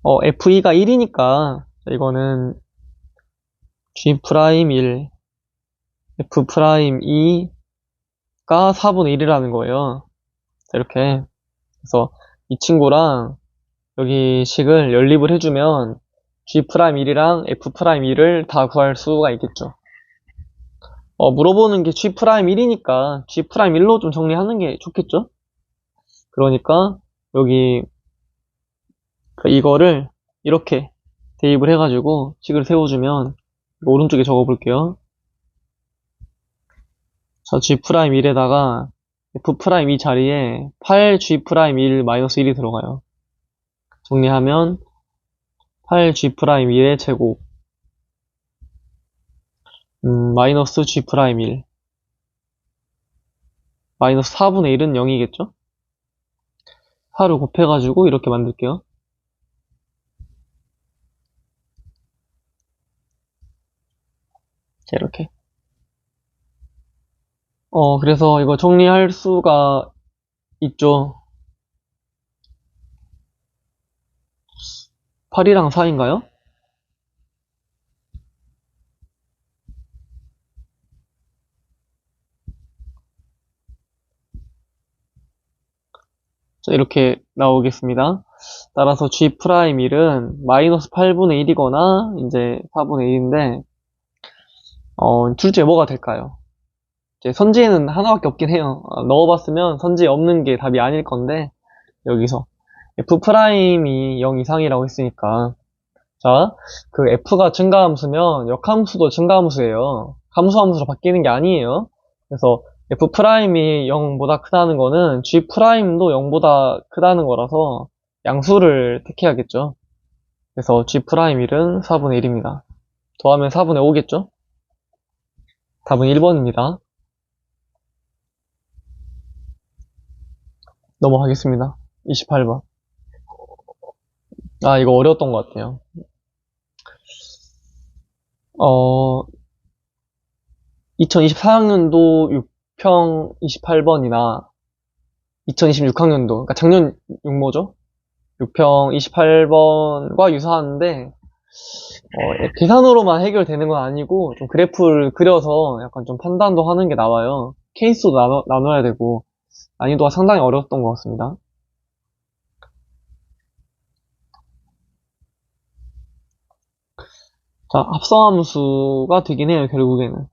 F2가 1이니까 이거는 G'1, F'2가 4분의 1이라는 거예요. 이렇게. 그래서 이 친구랑 여기 식을 연립을 해주면 G'1이랑 F'1을 다 구할 수가 있겠죠. 물어보는 게 G'1이니까 G'1로 좀 정리하는 게 좋겠죠? 그러니까 여기 이거를 이렇게 대입을 해가지고 식을 세워주면 오른쪽에 적어볼게요. 자, G'1에다가 F' 이 자리에 8G'1 마이너스 1이 들어가요. 정리하면 8G'1의 제곱 마이너스 G'1 마이너스 4분의 1은 0이겠죠? 4를 곱해가지고 이렇게 만들게요. 자, 이렇게. 그래서 이거 정리할 수가 있죠. 8이랑 4인가요? 자, 이렇게 나오겠습니다. 따라서 G'1은 마이너스 8분의 1이거나 이제 4분의 1인데 둘 중에 뭐가 될까요? 이제 선지에는 하나밖에 없긴 해요. 넣어봤으면 선지에 없는 게 답이 아닐 건데 여기서 F'이 0 이상이라고 했으니까 자, 그 F가 증가함수면 역함수도 증가함수예요. 함수함수로 바뀌는 게 아니에요. 그래서 F'이 0보다 크다는 거는 G'도 0보다 크다는 거라서 양수를 택해야겠죠. 그래서 G'1은 4분의 1입니다. 더하면 4분의 5겠죠? 답은 1번입니다. 넘어가겠습니다. 28번. 이거 어려웠던 것 같아요. 2024학년도 6평 28번이나 2026학년도, 그러니까 작년 육모죠? 6평 28번과 유사한데, 계산으로만 해결되는 건 아니고, 좀 그래프를 그려서 약간 좀 판단도 하는 게 나와요. 케이스도 나눠야 되고, 난이도가 상당히 어려웠던 것 같습니다. 자, 합성함수가 되긴 해요, 결국에는.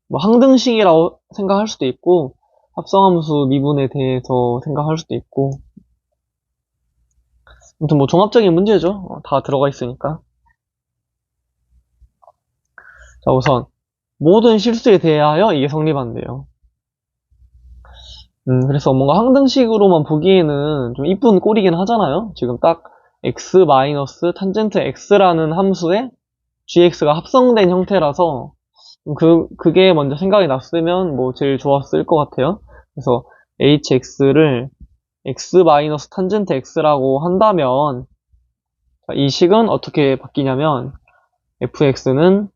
뭐 항등식이라고 생각할 수도 있고 합성함수 미분에 대해서 생각할 수도 있고 아무튼 뭐 종합적인 문제죠. 다 들어가 있으니까. 자, 우선 모든 실수에 대하여 이게 성립한대요. 그래서 뭔가 항등식으로만 보기에는 좀 이쁜 꼴이긴 하잖아요. 지금 딱 x 마이너스 탄젠트 x라는 함수에 gx가 합성된 형태라서 그게 먼저 생각이 났으면 뭐 제일 좋았을 것 같아요. 그래서 hx를 x 마이너스 탄젠트 x라고 한다면 이 식은 어떻게 바뀌냐면 fx는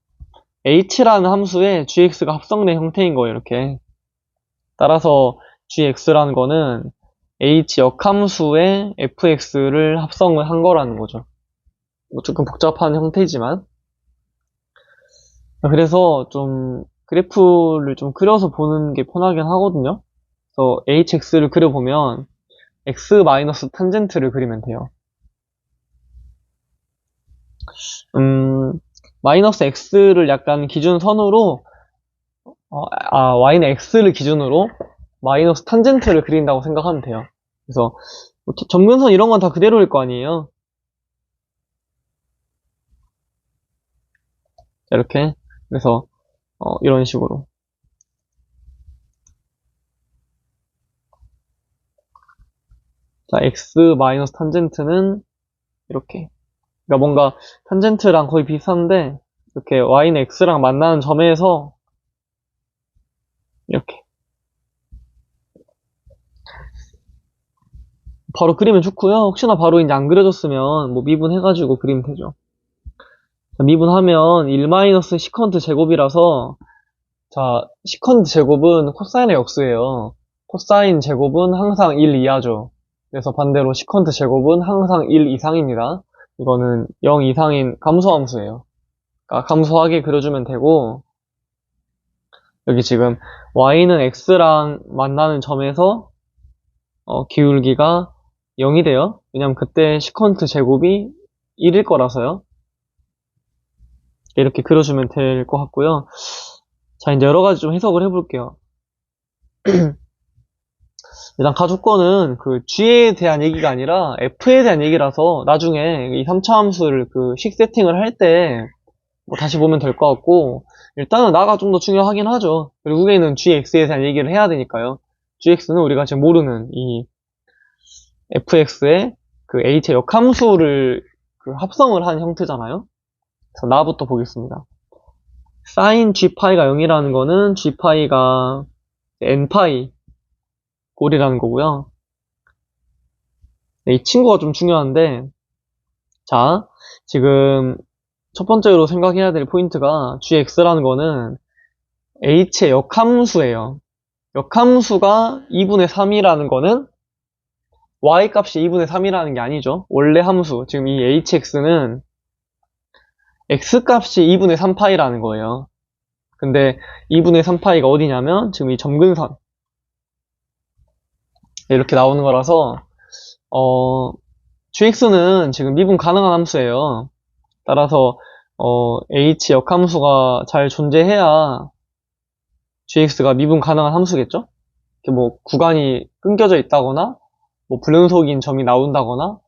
h라는 함수에 gx가 합성된 형태인 거예요. 이렇게. 따라서 gx라는 거는 h 역함수에 fx를 합성을 한 거라는 거죠. 뭐 조금 복잡한 형태지만 그래서 좀 그래프를 좀 그려서 보는 게 편하긴 하거든요. 그래서 hx를 그려보면 x 마이너스 탄젠트를 그리면 돼요. 마이너스 x를 약간 기준선으로 y는 x를 기준으로 마이너스 탄젠트를 그린다고 생각하면 돼요. 그래서 뭐 점근선 이런 건 다 그대로일 거 아니에요. 자, 이렇게 그래서 이런 식으로 자 x 마이너스 탄젠트는 이렇게 그러니까 뭔가 탄젠트랑 거의 비슷한데 이렇게 y는 x랑 만나는 점에서 이렇게 바로 그리면 좋고요. 혹시나 바로 이제 안 그려졌으면 뭐 미분해가지고 그리면 되죠. 자, 미분하면 1 시컨트 제곱이라서 자 시컨트 제곱은 코사인의 역수예요. 코사인 제곱은 항상 1 이하죠. 그래서 반대로 시컨트 제곱은 항상 1 이상입니다. 이거는 0 이상인 감소함수예요. 그러니까 감소하게 그려주면 되고 여기 지금 y는 x랑 만나는 점에서 기울기가 0이 돼요. 왜냐면 그때 시컨트 제곱이 1일 거라서요. 이렇게 그려주면 될 것 같고요. 자, 이제 여러 가지 좀 해석을 해볼게요. 일단 가족권은 그 g에 대한 얘기가 아니라 f에 대한 얘기라서 나중에 이 3차 함수를 그 식 세팅을 할 때 뭐 다시 보면 될 것 같고 일단은 나가 좀 더 중요하긴 하죠. 결국에는 gx에 대한 얘기를 해야 되니까요. gx는 우리가 지금 모르는 이 fx의 그 h의 역함수를 그 합성을 한 형태잖아요. 그래서 나부터 보겠습니다. sin g파이가 0이라는 거는 g파이가 n파이 꼴이라는 거고요. 이 친구가 좀 중요한데, 자, 지금 첫 번째로 생각해야 될 포인트가 gx라는 거는 h의 역함수예요. 역함수가 2분의 3이라는 거는 y 값이 2분의 3이라는 게 아니죠. 원래 함수, 지금 이 hx는 x 값이 2분의 3파이라는 거예요. 근데 2분의 3파이가 어디냐면 지금 이 점근선 이렇게 나오는 거라서 gx는 지금 미분 가능한 함수예요. 따라서 h 역함수가 잘 존재해야 gx가 미분 가능한 함수겠죠? 이렇게 뭐 구간이 끊겨져 있다거나 뭐 불연속인 점이 나온다거나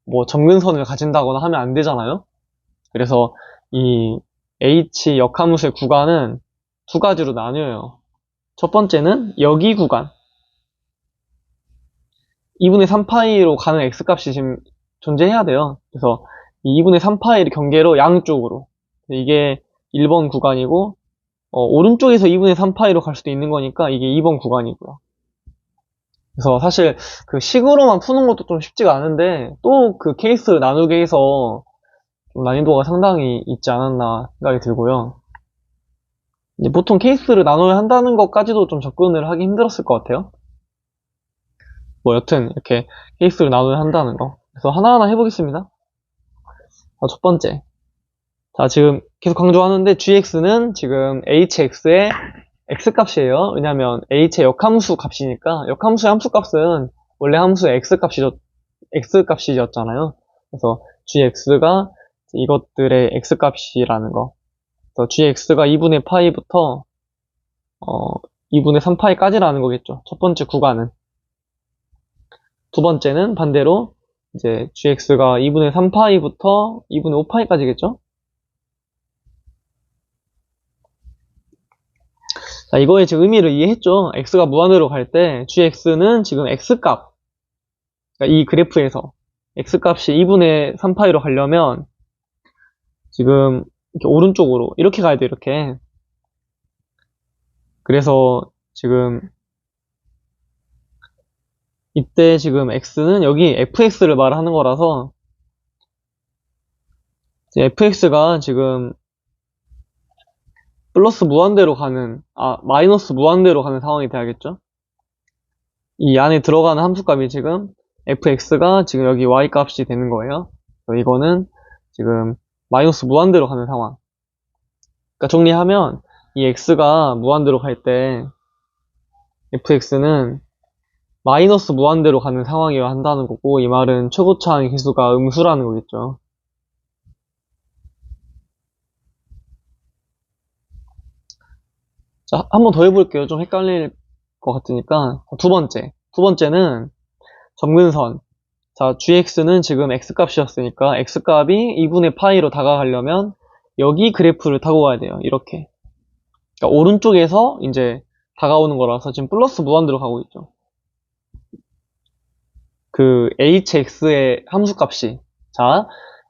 뭐 점근선을 가진다거나 하면 안 되잖아요. 그래서 이 h 역함수의 구간은 두 가지로 나뉘어요. 첫 번째는 여기 구간 2분의 3파이로 가는 x값이 지금 존재해야 돼요. 그래서 이 2분의 3파이를 경계로 양쪽으로 이게 1번 구간이고 오른쪽에서 2분의 3파이로 갈 수도 있는 거니까 이게 2번 구간이고요. 그래서 사실 그 식으로만 푸는 것도 좀 쉽지가 않은데 또 그 케이스를 나누게 해서 좀 난이도가 상당히 있지 않았나 생각이 들고요. 이제 보통 케이스를 나눠야 한다는 것까지도 좀 접근을 하기 힘들었을 것 같아요. 뭐 여튼 이렇게 케이스를 나눠야 한다는 거. 그래서 하나하나 해보겠습니다. 자, 첫 번째. 자, 지금 계속 강조하는데 gx는 지금 hx의 x값이에요. 왜냐면 h의 역함수 값이니까 역함수의 함수값은 원래 함수의 x값이었잖아요. 그래서 gx가 이것들의 x값이라는 거. 그래서 gx가 2분의 파이부터 2분의 3파이까지라는 거겠죠. 첫 번째 구간은. 두 번째는 반대로 이제 gx가 2분의 3파이부터 2분의 5파이까지겠죠. 자, 이거의 지금 의미를 이해했죠? x가 무한으로 갈 때 gx는 지금 x값, 그러니까 이 그래프에서 x값이 2분의 3파이로 가려면 지금 이렇게 오른쪽으로 이렇게 가야 돼, 이렇게. 그래서 지금 이때 지금 x는 여기 fx를 말하는 거라서 fx가 지금 플러스 무한대로 가는, 마이너스 무한대로 가는 상황이 돼야겠죠? 이 안에 들어가는 함수값이 지금 fx가 지금 여기 y 값이 되는 거예요. 이거는 지금 마이너스 무한대로 가는 상황. 그러니까 정리하면 이 x가 무한대로 갈 때 fx는 마이너스 무한대로 가는 상황이어야 한다는 거고, 이 말은 최고차항 계수가 음수라는 거겠죠. 자, 한 번 더 해볼게요. 좀 헷갈릴 것 같으니까. 두 번째는 점근선. 자, gx는 지금 x값이었으니까 x값이 2분의 파이로 다가가려면 여기 그래프를 타고 가야 돼요. 이렇게. 그러니까 오른쪽에서 이제 다가오는 거라서 지금 플러스 무한대로 가고 있죠. 그 hx의 함수값이, 자,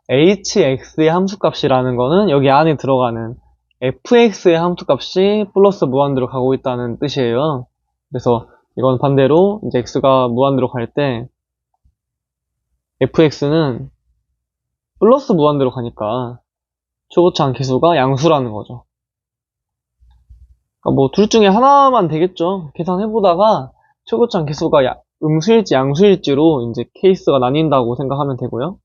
hx의 함수값이라는 거는 여기 안에 들어가는 fx의 함수값이 플러스 무한대로 가고 있다는 뜻이에요. 그래서 이건 반대로 이제 x가 무한대로 갈 때 fx는 플러스 무한대로 가니까 최고차항 계수가 양수라는 거죠. 그러니까 뭐 둘 중에 하나만 되겠죠. 계산해보다가 최고차항 계수가 음수일지 양수일지로 이제 케이스가 나뉜다고 생각하면 되고요.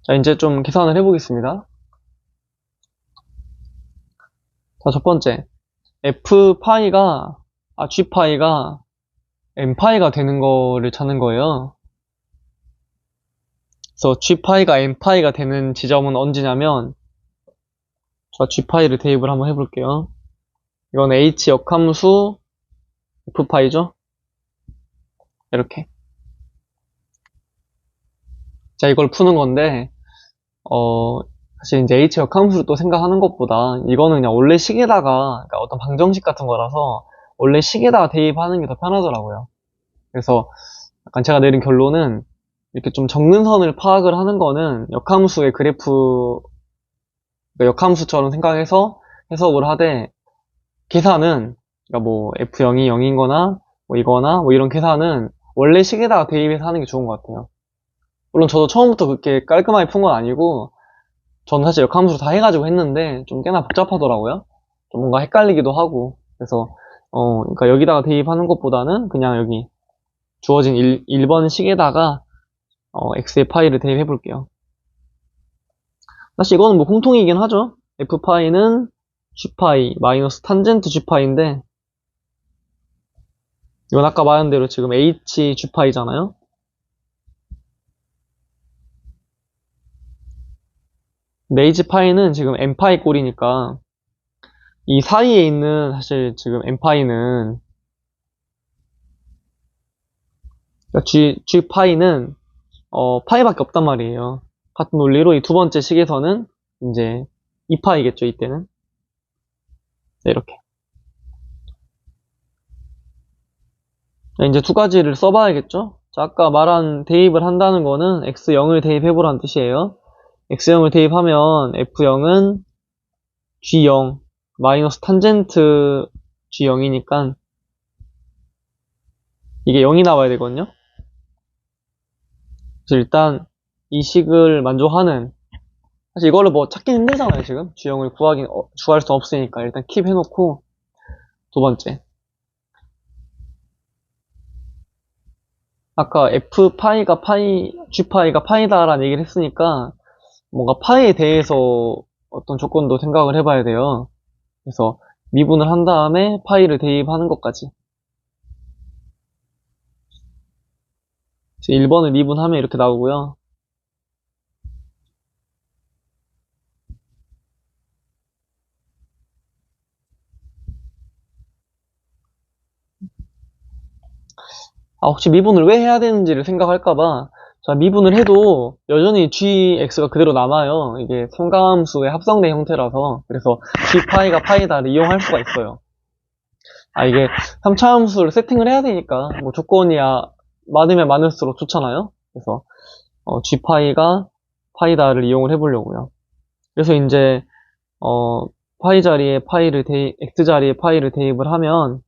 자, 이제 좀 계산을 해보겠습니다. 자, 첫 번째. g파이가 n파이가 되는 거를 찾는 거예요. 그래서 g파이가 n파이가 되는 지점은 언제냐면, 자, g파이를 대입을 한번 해볼게요. 이건 h 역함수 f파이죠? 이렇게. 자, 이걸 푸는 건데, 사실 이제 H 역함수를 또 생각하는 것보다 이거는 그냥 원래 식에다가 그러니까 어떤 방정식 같은 거라서 원래 식에다가 대입하는 게 더 편하더라고요. 그래서 약간 제가 내린 결론은 이렇게 좀 적는 선을 파악을 하는 거는 역함수의 그래프, 그러니까 역함수처럼 생각해서 해석을 하되 계산은 그러니까 뭐 F0이 0인 거나 뭐 이거나 뭐 이런 계산은 원래 식에다가 대입해서 하는 게 좋은 것 같아요. 물론 저도 처음부터 그렇게 깔끔하게 푼 건 아니고 저는 사실 역함수를 다 해가지고 했는데 좀 꽤나 복잡하더라고요. 좀 뭔가 헷갈리기도 하고 그래서 그러니까 여기다가 대입하는 것보다는 그냥 여기 주어진 1번 식에다가 x의 파이를 대입해 볼게요. 사실 이거는 뭐 공통이긴 하죠. f파이는 g파이 마이너스 탄젠트 g파이인데 이건 아까 말한 대로 지금 h g파이잖아요. 근데 h파이는 지금 n파이 꼴이니까 이 사이에 있는 사실 지금 n파이는 그러니까 g파이는 파이밖에 없단 말이에요. 같은 논리로 이 두 번째 식에서는 이제 2파이겠죠, 이때는. 네, 이렇게. 이제 두 가지를 써봐야겠죠? 자, 아까 말한 대입을 한다는 거는 x0을 대입해보라는 뜻이에요. x0을 대입하면 f0은 g0 마이너스 탄젠트 g0이니까 이게 0이 나와야 되거든요. 그래서 일단 이 식을 만족하는 사실 이거를 뭐 찾기 힘들잖아요, 지금. g0을 구할 수 없으니까 일단 킵 해놓고 두 번째. 아까 f파이가 g파이가 파이다라는 얘기를 했으니까 뭔가 파이에 대해서 어떤 조건도 생각을 해봐야 돼요. 그래서 미분을 한 다음에 파이를 대입하는 것까지. 1번을 미분하면 이렇게 나오고요. 혹시 미분을 왜 해야 되는지를 생각할까봐 자, 미분을 해도 여전히 gx가 그대로 남아요. 이게 삼가함수의 합성된 형태라서 그래서 g파이가 파이다를 이용할 수가 있어요. 이게 3차 함수를 세팅을 해야 되니까 뭐 조건이 많으면 많을수록 좋잖아요. 그래서 g파이가 파이다를 이용을 해보려고요. 그래서 이제 파이 자리에 x 자리에 파이를 대입을 하면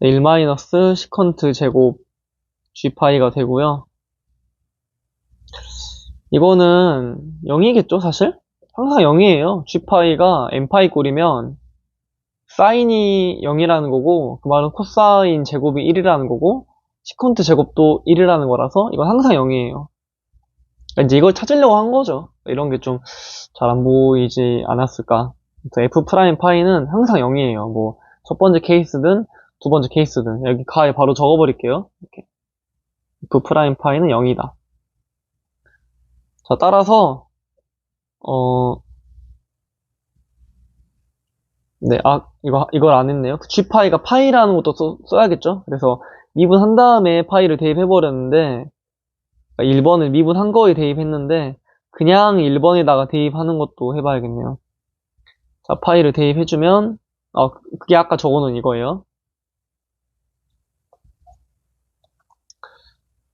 1 시컨트 제곱 g파이가 되고요. 이거는 0이겠죠, 사실? 항상 0이에요. g파이가 n파이 꼴이면 사인이 0이라는 거고 그 말은 코사인 제곱이 1이라는 거고 시컨트 제곱도 1이라는 거라서 이건 항상 0이에요. 그러니까 이제 이걸 찾으려고 한 거죠. 이런 게 좀 잘 안 보이지 않았을까. f 프라임 파이는 항상 0이에요. 뭐 첫 번째 케이스든 두 번째 케이스든 여기 가에 바로 적어버릴게요. 이렇게. f 프라임 파이는 0이다. 자, 따라서 네, 이걸 안 했네요. g파이가 파이라는 것도 써야겠죠? 그래서 미분한 다음에 파이를 대입해버렸는데, 1번을 미분한 거에 대입했는데, 그냥 1번에다가 대입하는 것도 해봐야겠네요. 자, 파이를 대입해주면, 그게 아까 적어놓은 이거예요.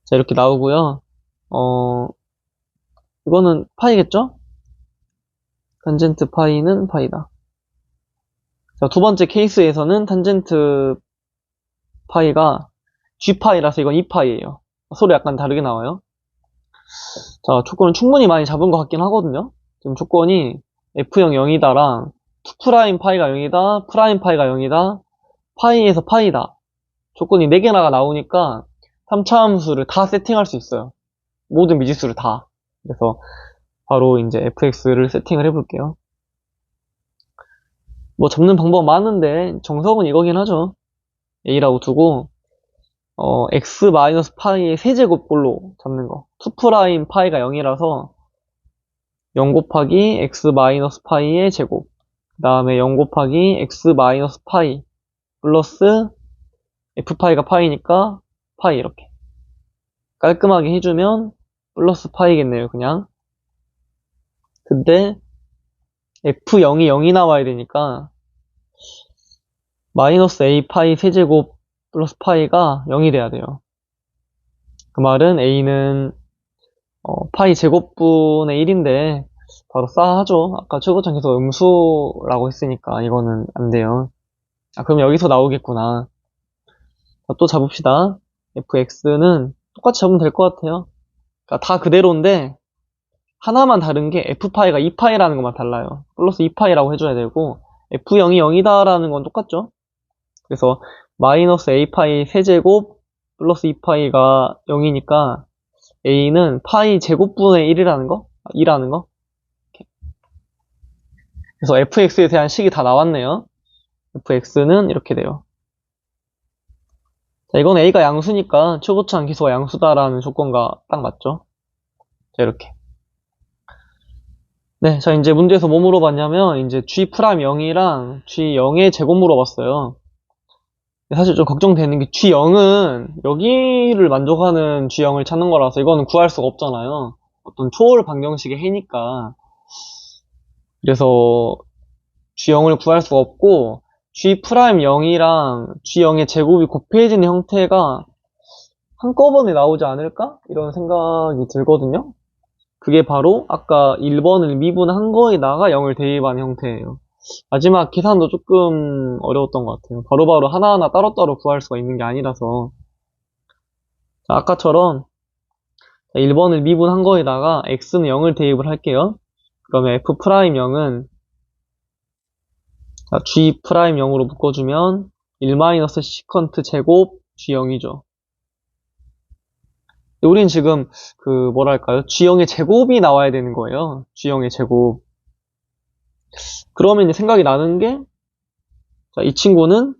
자, 이렇게 나오고요. 이거는 파이겠죠? 탄젠트 파이는 파이다. 자, 두 번째 케이스에서는 탄젠트 파이가 g파이라서 이건 2파이예요. 소리 약간 다르게 나와요. 자, 조건을 충분히 많이 잡은 것 같긴 하거든요. 지금 조건이 f0 0이다랑 2' 파이가 0이다, 프라임 파이가 0이다, 파이에서 파이다. 조건이 4개나가 나오니까 3차 함수를 다 세팅할 수 있어요. 모든 미지수를 다. 그래서 바로 이제 fx를 세팅을 해볼게요. 뭐 잡는 방법 많은데 정석은 이거긴 하죠. a라고 두고 x-파이의 세제곱꼴로 잡는 거. 2' 파이가 0이라서 0 곱하기 x-파이의 제곱. 그 다음에 0 곱하기 x-파이 플러스 f파이가 파이니까 파이 이렇게. 깔끔하게 해주면 플러스 파이겠네요, 그냥. 근데 f0이 0이 나와야 되니까 마이너스 a 파이 세제곱 플러스 파이가 0이 돼야 돼요. 그 말은 a는 파이 제곱분의 1인데 바로 싸하죠. 아까 최고점 계속 음수라고 했으니까 이거는 안 돼요. 그럼 여기서 나오겠구나. 자, 또 잡읍시다. fx는 똑같이 잡으면 될 것 같아요. 그러니까 다 그대로인데 하나만 다른 게 f파이가 2파이라는 것만 달라요. 플러스 2파이라고 해줘야 되고 f0이 0이다라는 건 똑같죠. 그래서 마이너스 a파이 세제곱 플러스 2파이가 0이니까 a는 파이 제곱분의 1이라는 거? 2라는 거? 그래서 fx에 대한 식이 다 나왔네요. fx는 이렇게 돼요. 자, 이건 a가 양수니까 최고차항 기수가 양수다라는 조건과 딱 맞죠? 자, 이렇게. 네, 자, 이제 문제에서 뭐 물어봤냐면, 이제 g'0이랑 g0의 제곱 물어봤어요. 사실 좀 걱정되는 게 g0은 여기를 만족하는 g0을 찾는 거라서 이거는 구할 수가 없잖아요. 어떤 초월 방정식의 해니까. 그래서 g0을 구할 수가 없고 g'0이랑 g0의 제곱이 곱해지는 형태가 한꺼번에 나오지 않을까? 이런 생각이 들거든요. 그게 바로 아까 1번을 미분한 거에다가 0을 대입한 형태예요. 마지막 계산도 조금 어려웠던 것 같아요. 바로바로 하나하나 따로따로 구할 수가 있는 게 아니라서. 자, 아까처럼 1번을 미분한 거에다가 x는 0을 대입을 할게요. 그러면 f'0은 g'0으로 묶어주면 1-시컨트 제곱 g0이죠. 우린 지금 뭐랄까요? g0의 제곱이 나와야 되는 거예요. g0의 제곱. 그러면 이제 생각이 나는 게, 자, 이 친구는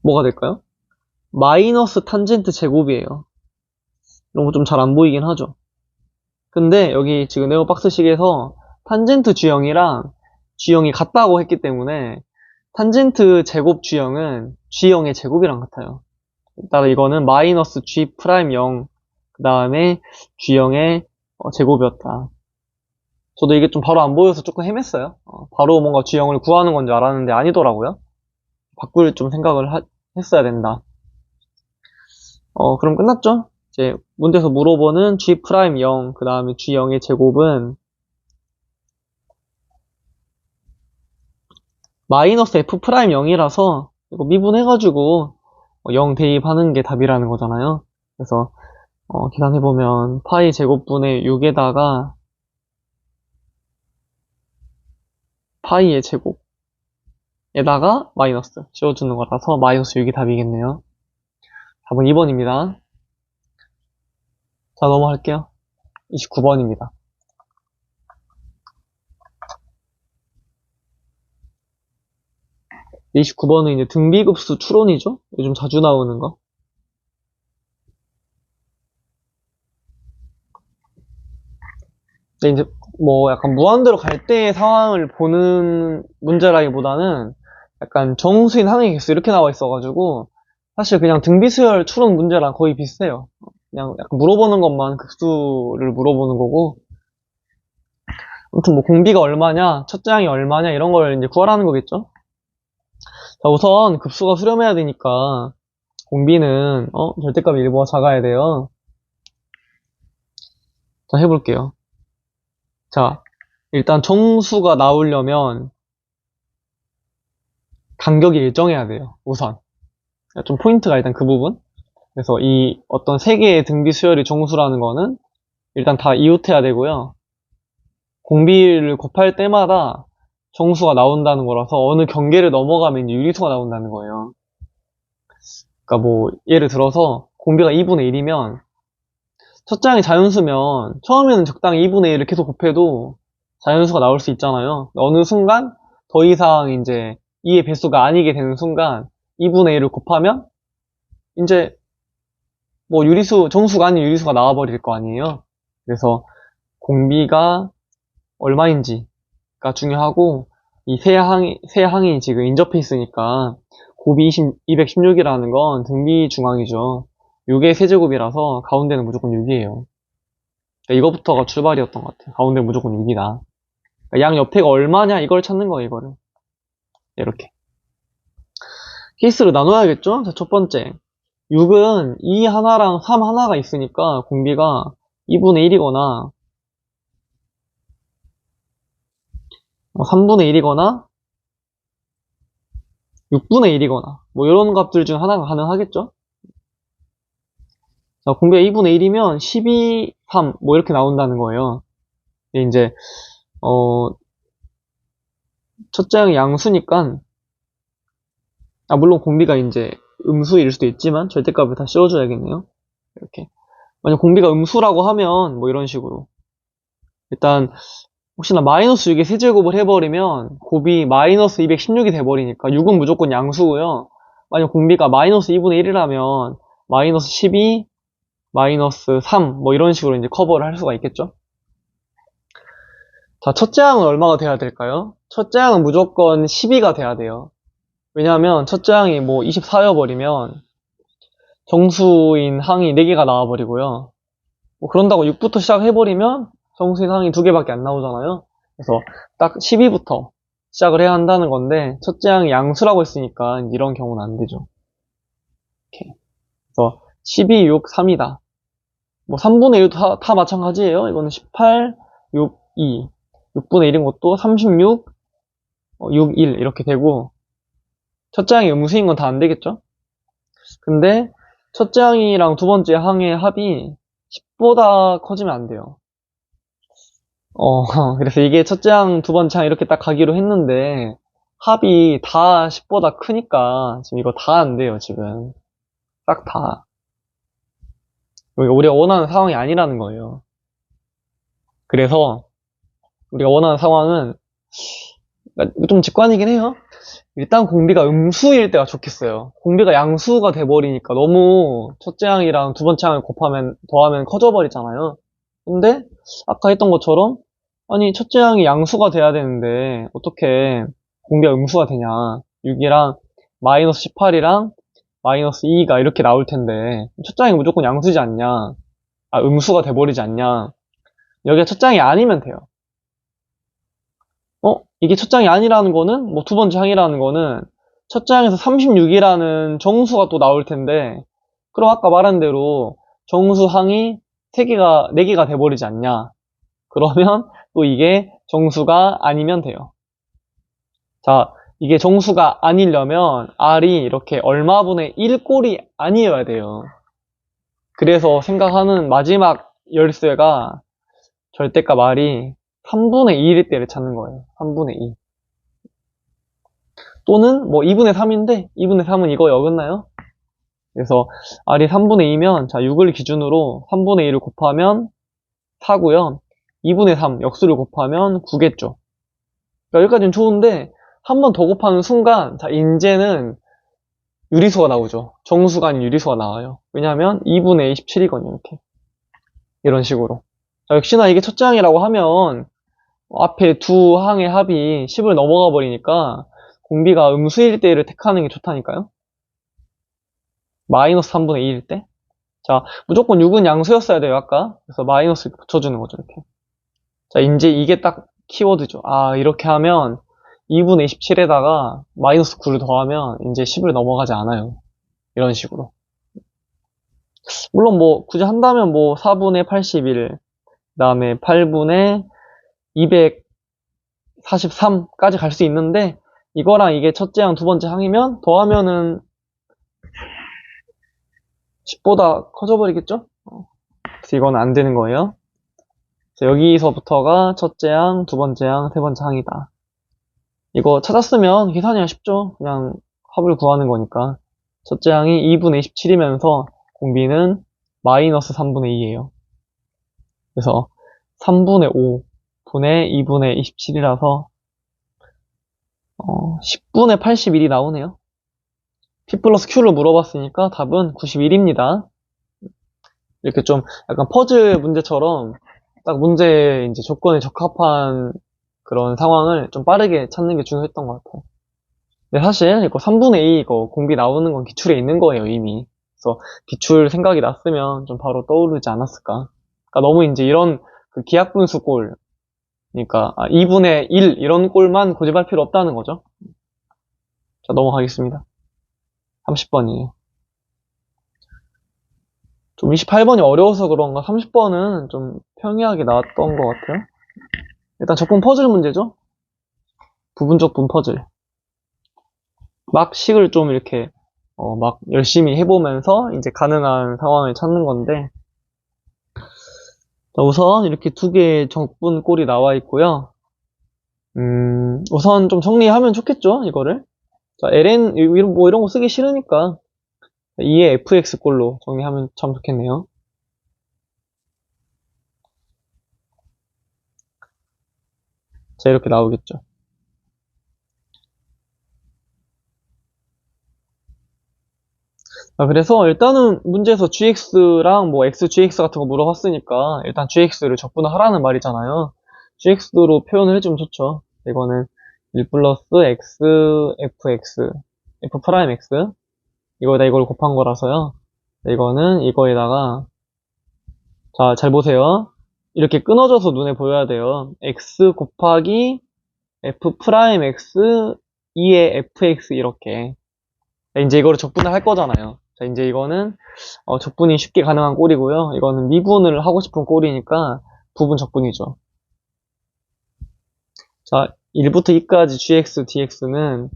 뭐가 될까요? 마이너스 탄젠트 제곱이에요. 이런 거 좀 잘 안 보이긴 하죠. 근데 여기 지금 네오박스식에서 탄젠트 g0이랑 g0이 같다고 했기 때문에 탄젠트 제곱 g0은 g0의 제곱이랑 같아요. 따라 이거는 마이너스 g'0 그 다음에 g0의 제곱이었다. 저도 이게 좀 바로 안 보여서 조금 헤맸어요. 바로 뭔가 g0을 구하는 건 줄 알았는데 아니더라고요. 바꿀 좀 생각을 했어야 된다. 그럼 끝났죠? 이제 문제에서 물어보는 g'0 그 다음에 g0의 제곱은 마이너스 f'0이라서 이거 미분해가지고 0 대입하는 게 답이라는 거잖아요. 그래서 계산해보면 파이 제곱분의 6에다가 파이의 제곱에다가 마이너스 씌워주는 거라서 마이너스 6이 답이겠네요. 답은 2번입니다. 자, 넘어갈게요. 29번입니다. 네, 29번은 이제 등비급수 추론이죠? 요즘 자주 나오는 거. 근데 이제 뭐 약간 무한대로 갈 때의 상황을 보는 문제라기보다는 약간 정수인 항의 개수 이렇게 나와 있어가지고 사실 그냥 등비수열 추론 문제랑 거의 비슷해요. 그냥 약간 물어보는 것만 급수를 물어보는 거고. 아무튼 뭐 공비가 얼마냐, 첫째 항이 얼마냐 이런 걸 이제 구하라는 거겠죠? 자, 우선 급수가 수렴해야 되니까 공비는 절대값 일부가 작아야 돼요. 자, 해볼게요. 자, 일단 정수가 나오려면 간격이 일정해야 돼요. 우선 좀 포인트가 일단 그 부분. 그래서 이 어떤 세 개의 등비 수열이 정수라는 거는 일단 다 이웃해야 되고요. 공비를 곱할 때마다 정수가 나온다는 거라서 어느 경계를 넘어가면 이제 유리수가 나온다는 거예요. 그러니까 뭐 예를 들어서 공비가 2분의 1이면 첫 장이 자연수면 처음에는 적당히 2분의 1을 계속 곱해도 자연수가 나올 수 있잖아요. 어느 순간 더 이상 이제 2의 배수가 아니게 되는 순간 2분의 1을 곱하면 이제 뭐 정수가 아닌 유리수가 나와버릴 거 아니에요. 그래서 공비가 얼마인지가 중요하고 이 세 항이 지금 인접해 있으니까 곱이 216이라는 건 등비 중앙이죠. 6의 세제곱이라서 가운데는 무조건 6이에요. 이거부터가 출발이었던 것 같아요. 가운데 무조건 6이다. 양 옆에가 얼마냐 이걸 찾는 거예요, 이거를. 이렇게. 케이스를 나눠야겠죠? 자, 첫 번째. 6은 2 하나랑 3 하나가 있으니까 공비가 2분의 1이거나 3분의 1이거나 6분의 1이거나 뭐 이런 값들 중 하나가 가능하겠죠? 자, 공비가 2분의 1이면 12, 3 뭐 이렇게 나온다는 거예요. 이제 첫째 항이 양수니까 물론 공비가 이제 음수일 수도 있지만 절대값을 다 씌워줘야겠네요. 이렇게. 만약 공비가 음수라고 하면 뭐 이런 식으로 일단 혹시나 마이너스 6의 세제곱을 해버리면 곱이 마이너스 216이 돼버리니까 6은 무조건 양수고요. 만약 공비가 마이너스 2분의 1이라면 마이너스 12, 마이너스 3 뭐 이런 식으로 이제 커버를 할 수가 있겠죠. 자, 첫째 항은 얼마가 돼야 될까요? 첫째 항은 무조건 12가 돼야 돼요. 왜냐하면 첫째 항이 뭐 24여버리면 정수인 항이 4개가 나와버리고요. 뭐 그런다고 6부터 시작해버리면 정수인 항이 2개밖에 안 나오잖아요. 그래서 딱 12부터 시작을 해야 한다는 건데 첫째 항이 양수라고 했으니까 이런 경우는 안 되죠. 이렇게. 그래서 12, 6, 3이다. 뭐 3분의 1도 다 마찬가지예요. 이거는 18, 6, 2. 6분의 1인 것도 36, 6, 1 이렇게 되고 첫째 항이 음수인 건 다 안 되겠죠? 근데 첫째 항이랑 두 번째 항의 합이 10보다 커지면 안 돼요. 그래서 이게 첫째 항, 두 번째 항 이렇게 딱 가기로 했는데 합이 다 10보다 크니까 지금 이거 다 안 돼요, 지금. 딱 다. 우리가 원하는 상황이 아니라는 거예요. 그래서 우리가 원하는 상황은 좀 직관이긴 해요. 일단 공비가 음수일 때가 좋겠어요. 공비가 양수가 돼버리니까 너무 첫째 항이랑 두 번째 항을 더하면 커져버리잖아요. 근데 아까 했던 것처럼 아니 첫째 항이 양수가 돼야 되는데 어떻게 공비가 음수가 되냐. 6이랑 마이너스 18이랑 마이너스 2가 이렇게 나올 텐데 첫째 항이 무조건 양수지 않냐. 음수가 돼버리지 않냐. 여기가 첫째 항이 아니면 돼요. 이게 첫 장이 아니라는 거는, 뭐 두 번째 항이라는 거는, 첫 장에서 36이라는 정수가 또 나올 텐데, 그럼 아까 말한 대로 정수 항이 4개가 돼버리지 않냐. 그러면 또 이게 정수가 아니면 돼요. 자, 이게 정수가 아니려면 R이 이렇게 얼마분의 1꼴이 아니어야 돼요. 그래서 생각하는 마지막 열쇠가 절대값 R이 3분의 2일 때를 찾는 거예요. 3분의 2. 또는 뭐 2분의 3인데 2분의 3은 이거에 어긋나요? 그래서 R이 3분의 2면 자 6을 기준으로 3분의 2를 곱하면 4고요. 2분의 3 역수를 곱하면 9겠죠. 그러니까 여기까지는 좋은데 한 번 더 곱하는 순간 자 이제는 유리수가 나오죠. 정수가 아닌 유리수가 나와요. 왜냐하면 2분의 27이거든요. 이렇게. 이런 식으로. 자, 역시나 이게 첫째 항이라고 하면 앞에 두 항의 합이 10을 넘어가 버리니까 공비가 음수일 때를 택하는 게 좋다니까요. 마이너스 3분의 2일 때. 자, 무조건 6은 양수였어야 돼요, 아까. 그래서 마이너스 붙여주는 거죠, 이렇게. 자, 이제 이게 딱 키워드죠. 이렇게 하면 2분의 27에다가 마이너스 9를 더하면 이제 10을 넘어가지 않아요. 이런 식으로. 물론 뭐 굳이 한다면 뭐 4분의 81, 그 다음에 8분의 243까지 갈 수 있는데 이거랑 이게 첫째 항, 두 번째 항이면 더하면은 10보다 커져버리겠죠? 그래서 이건 안 되는 거예요. 그래서 여기서부터가 첫째 항, 두 번째 항, 세 번째 항이다. 이거 찾았으면 계산이 쉽죠? 그냥 합을 구하는 거니까. 첫째 항이 2분의 27이면서 공비는 마이너스 3분의 2예요. 그래서 3분의 5분의 2분의 27이라서 10분의 81이 나오네요. P 플러스 Q를 물어봤으니까 답은 91입니다. 이렇게 좀 약간 퍼즐 문제처럼 딱 문제 이제 조건에 적합한 그런 상황을 좀 빠르게 찾는 게 중요했던 것 같아요. 근데 사실 이거 3분의 2 이거 공비 나오는 건 기출에 있는 거예요, 이미. 그래서 기출 생각이 났으면 좀 바로 떠오르지 않았을까. 그러니까 너무 이제 이런 그 기하분수 꼴, 그러니까 2분의 1 이런 꼴만 고집할 필요 없다는 거죠. 자, 넘어가겠습니다. 30번이에요. 좀 28번이 어려워서 그런가 30번은 좀 평이하게 나왔던 것 같아요. 일단 적분 퍼즐 문제죠. 부분적분 퍼즐. 막 식을 좀 이렇게 막 열심히 해보면서 이제 가능한 상황을 찾는 건데, 자, 우선 이렇게 두 개의 적분 꼴이 나와 있고요. 우선 좀 정리하면 좋겠죠, 이거를. 자, ln 뭐 이런 거 쓰기 싫으니까 2의 fx 꼴로 정리하면 참 좋겠네요. 자, 이렇게 나오겠죠. 그래서 일단은 문제에서 gx랑 뭐 x, gx 같은 거 물어봤으니까 일단 gx를 적분을 하라는 말이잖아요. gx로 표현을 해주면 좋죠. 이거는 1 플러스 x, fx, f 프라임 x 이거에다 이걸 곱한 거라서요. 이거는 이거에다가 자, 잘 보세요. 이렇게 끊어져서 눈에 보여야 돼요. x 곱하기 f 프라임 x 2의 fx 이렇게. 이제 이거를 적분을 할 거잖아요. 자, 이제 이거는 적분이 쉽게 가능한 꼴이고요. 이거는 미분을 하고 싶은 꼴이니까 부분 적분이죠. 자, 1부터 2까지 gx, dx는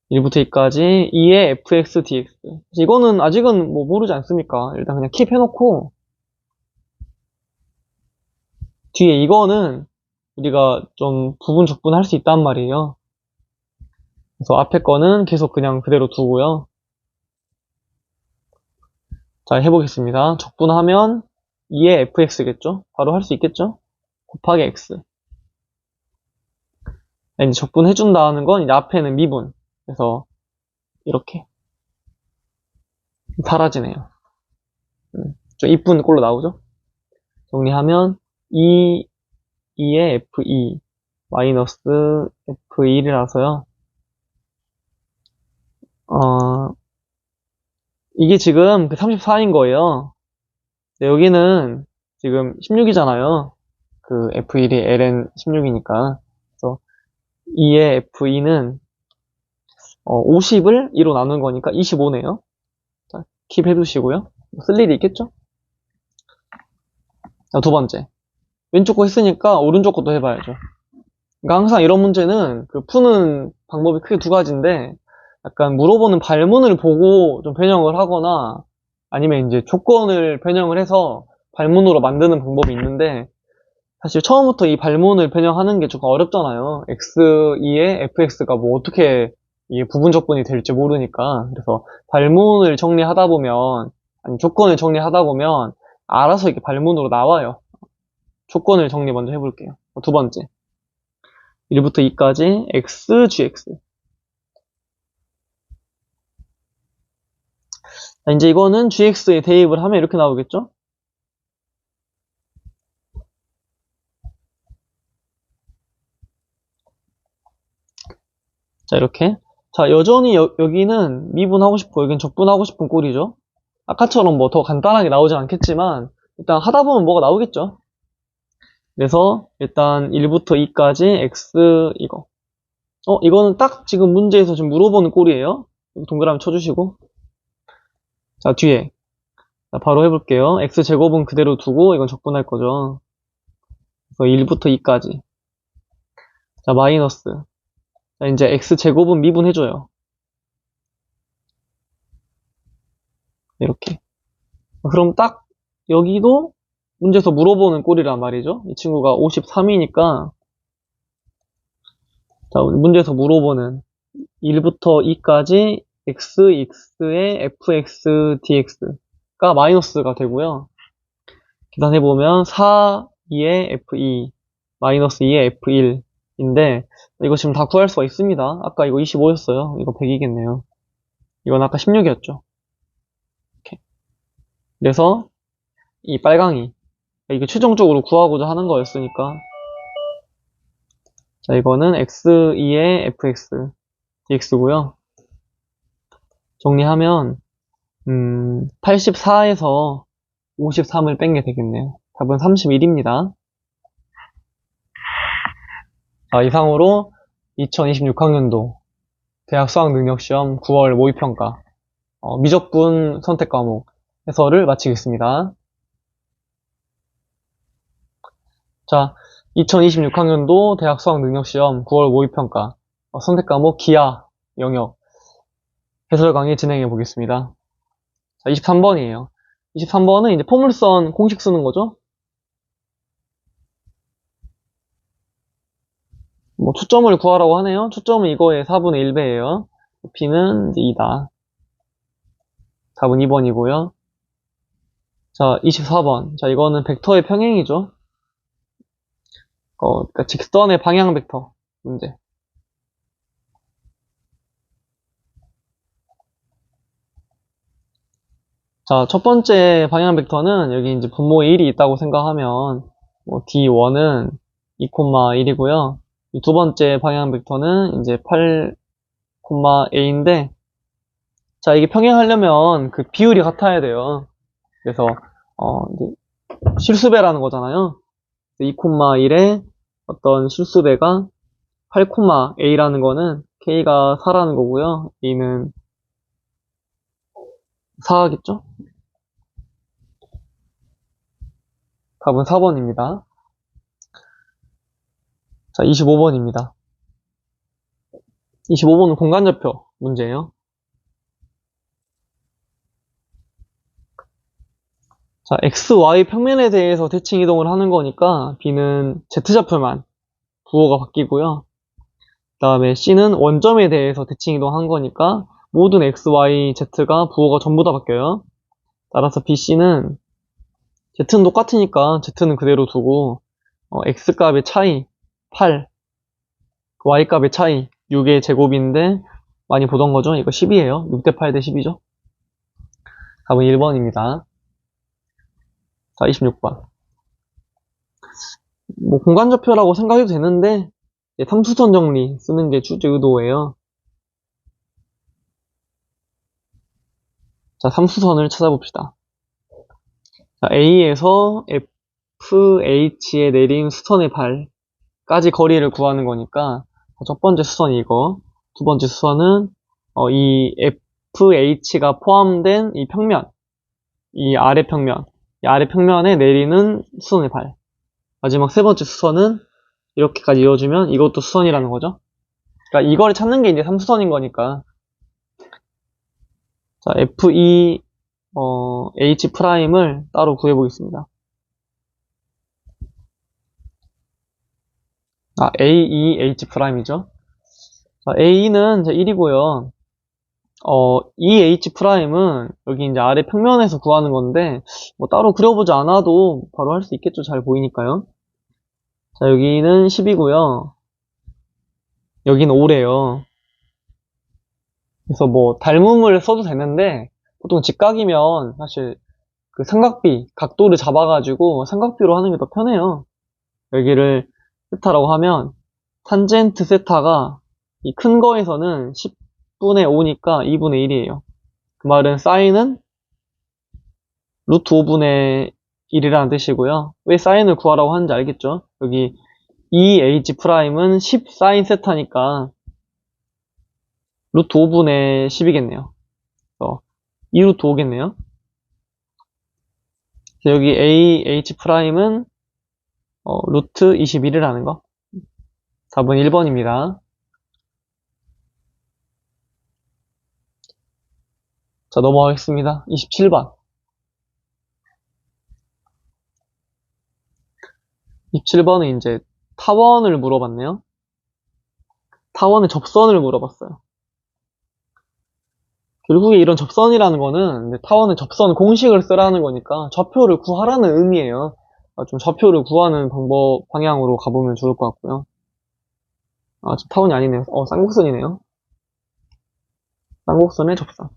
1부터 2까지 2의 fx, dx. 이거는 아직은 뭐 모르지 않습니까? 일단 그냥 킵 해놓고 뒤에 이거는 우리가 좀 부분 적분할 수 있단 말이에요. 그래서 앞에 거는 계속 그냥 그대로 두고요. 자, 해보겠습니다. 적분하면 2의 fx겠죠? 바로 할 수 있겠죠? 곱하기 x. 이제 적분해준다는 건 이제 앞에는 미분. 그래서 이렇게 사라지네요. 좀 이쁜 꼴로 나오죠? 정리하면 2의 f2 마이너스 f1이라서요. 이게 지금 그 34인 거예요. 여기는 지금 16이잖아요. 그 f1이 ln 16이니까. 그래서 2의 f2는 50을 2로 나눈 거니까 25네요. 자, 킵 해두시고요. 쓸 일이 있겠죠? 자, 두 번째. 왼쪽 거 했으니까 오른쪽 것도 해봐야죠. 그러니까 항상 이런 문제는 그 푸는 방법이 크게 두 가지인데, 약간 물어보는 발문을 보고 좀 변형을 하거나, 아니면 이제 조건을 변형을 해서 발문으로 만드는 방법이 있는데, 사실 처음부터 이 발문을 변형하는 게 조금 어렵잖아요. x2의 fx가 뭐 어떻게 이게 부분 적분이 될지 모르니까. 그래서 발문을 정리하다 보면, 아니 조건을 정리하다 보면 알아서 이렇게 발문으로 나와요. 조건을 정리 먼저 해볼게요. 두 번째. 1부터 2까지 x, gx. 자, 이제 이거는 gx에 대입을 하면 이렇게 나오겠죠? 자, 이렇게. 자, 여전히 여기는 미분하고 싶고, 여기는 적분하고 싶은 꼴이죠. 아까처럼 뭐 더 간단하게 나오진 않겠지만, 일단 하다 보면 뭐가 나오겠죠. 그래서 일단 1부터 2까지 x 이거. 이거는 딱 지금 문제에서 지금 물어보는 꼴이에요. 동그라미 쳐주시고. 자, 뒤에. 자, 바로 해볼게요. x제곱은 그대로 두고, 이건 적분할 거죠. 그래서 1부터 2까지. 자, 마이너스. 자, 이제 x제곱은 미분해줘요. 이렇게. 그럼 딱 여기도 문제에서 물어보는 꼴이란 말이죠. 이 친구가 53이니까 자, 문제에서 물어보는 1부터 2까지 x의 fx dx가 마이너스가 되고요. 계산해보면 4, 2의 f2 마이너스 2의 f1인데 이거 지금 다 구할 수가 있습니다. 아까 이거 25였어요. 이거 100이겠네요. 이건 아까 16이었죠. 이렇게. 그래서 이 빨강이 이게 최종적으로 구하고자 하는 거였으니까 자 이거는 x2의 fx dx고요. 정리하면 84에서 53을 뺀 게 되겠네요. 답은 31입니다. 자, 이상으로 2026학년도 대학 수학능력시험 9월 모의평가 미적분 선택 과목 해설을 마치겠습니다. 자, 2026학년도 대학 수학능력시험 9월 모의평가 선택 과목 기하 영역 해설 강의 진행해 보겠습니다. 자, 23번이에요. 23번은 이제 포물선 공식 쓰는 거죠. 뭐 초점을 구하라고 하네요. 초점은 이거의 4분의 1배예요. P는 이제 2다. 답은 2번이고요. 자, 24번. 자, 이거는 벡터의 평행이죠. 그러니까 직선의 방향 벡터 문제. 자, 첫 번째 방향 벡터는 여기 이제 분모에 1이 있다고 생각하면 뭐 D1은 2,1이고요. 이 두 번째 방향 벡터는 이제 8,a인데 자, 이게 평행하려면 그 비율이 같아야 돼요. 그래서 이제 실수배라는 거잖아요. 2,1의 어떤 실수배가 8,a라는 거는 k가 4라는 거고요. a는 4겠죠? 답은 4번입니다. 자, 25번입니다. 25번은 공간좌표 문제예요. 자, x, y 평면에 대해서 대칭 이동을 하는 거니까 b는 z좌표만 부호가 바뀌고요. 그 다음에 c는 원점에 대해서 대칭 이동한 거니까 모든 x, y, z가 부호가 전부 다 바뀌어요. 따라서 b, c는 z는 똑같으니까 z는 그대로 두고 x 값의 차이 8, y 값의 차이 6의 제곱인데 많이 보던 거죠. 이거 10이에요. 6대 8 대 10이죠. 답은 1번입니다. 자, 26번. 뭐 공간좌표라고 생각해도 되는데 삼수선 정리 쓰는 게 출제 의도예요. 자, 삼수선을 찾아봅시다. 자, A에서 FH에 내린 수선의 발까지 거리를 구하는 거니까 첫 번째 수선이 이거, 두 번째 수선은 이 FH가 포함된 이 평면, 이 아래 평면, 이 아래 평면에 내리는 수선의 발. 마지막 세 번째 수선은 이렇게까지 이어주면 이것도 수선이라는 거죠. 그러니까 이거를 찾는 게 이제 삼수선인 거니까. 자, FE H 프라임을 따로 구해보겠습니다. AEH 프라임이죠. 자, A는 1이고요. EH 프라임은 여기 이제 아래 평면에서 구하는 건데 뭐 따로 그려보지 않아도 바로 할 수 있겠죠. 잘 보이니까요. 자, 여기는 10이고요. 여기는 5래요. 그래서 뭐 닮음을 써도 되는데 보통 직각이면 사실 그 삼각비, 각도를 잡아가지고 삼각비로 하는 게 더 편해요. 여기를 세타라고 하면 탄젠트 세타가 이 큰 거에서는 10분의 5니까 2분의 1이에요. 그 말은 사인은 루트 5분의 1이라는 뜻이고요. 왜 사인을 구하라고 하는지 알겠죠? 여기 EH 프라임은 10 사인 세타니까 루트 5분의 10이겠네요. 2루트 5겠네요. 여기 AH 프라임은 루트 21이라는 거. 답은 1번입니다. 자, 넘어가겠습니다. 27번. 27번은 이제 타원을 물어봤네요. 타원의 접선을 물어봤어요. 결국에 이런 접선이라는 거는 타원의 접선 공식을 쓰라는 거니까 좌표를 구하라는 의미예요. 좀 좌표를 구하는 방향으로 가보면 좋을 것 같고요. 좀 타원이 아니네요. 쌍곡선이네요. 쌍곡선의 접선.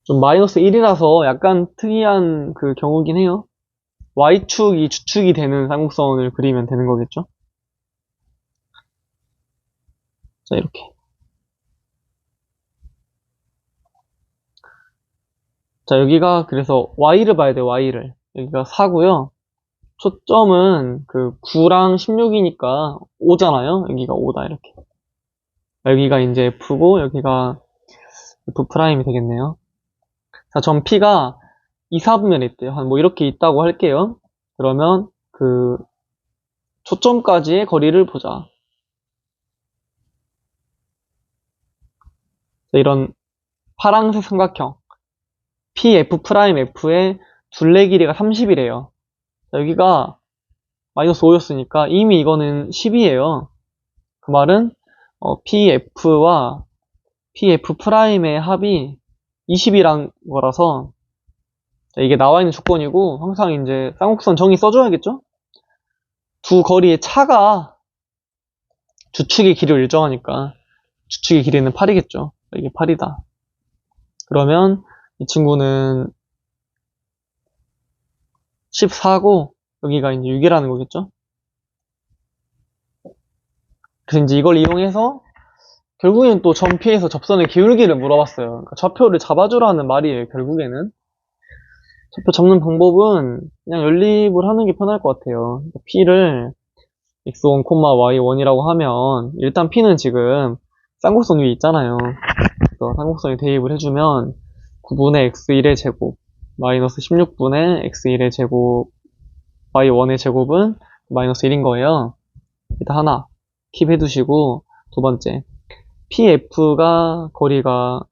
좀 마이너스 1이라서 약간 특이한 그 경우긴 해요. Y축이 주축이 되는 쌍곡선을 그리면 되는 거겠죠? 자, 이렇게. 자, 여기가 그래서 y를 봐야 돼요, y를. 여기가 4고요. 초점은 그 9랑 16이니까 5잖아요. 여기가 5다, 이렇게. 여기가 이제 F고, 여기가 F 프라임이 되겠네요. 자, 점 P가 2, 4분면에 있대요. 한 뭐 이렇게 있다고 할게요. 그러면 그 초점까지의 거리를 보자. 자, 이런 파란색 삼각형. PF 프라임 F의 둘레 길이가 30이래요. 여기가 마이너스 5였으니까 이미 이거는 10이에요. 그 말은 PF와 PF 프라임의 합이 20이란 거라서 이게 나와 있는 조건이고 항상 이제 쌍곡선 정의 써줘야겠죠? 두 거리의 차가 주축의 길이를 일정하니까 주축의 길이는 8이겠죠. 이게 8이다. 그러면 이 친구는 14고 여기가 이제 6이라는 거겠죠? 그래서 이제 이걸 이용해서 결국엔 또 점 P에서 접선의 기울기를 물어봤어요. 그러니까 좌표를 잡아주라는 말이에요, 결국에는. 좌표 잡는 방법은 그냥 연립을 하는 게 편할 것 같아요. P를 x1, y1이라고 하면 일단 P는 지금 쌍곡선 위에 있잖아요. 그래서 쌍곡선에 대입을 해주면 9분의 x1의 제곱 마이너스 16분의 x1의 제곱 y1의 제곱은 마이너스 1인 거예요. 일단 하나 킵 해두시고 두 번째 PF가 거리가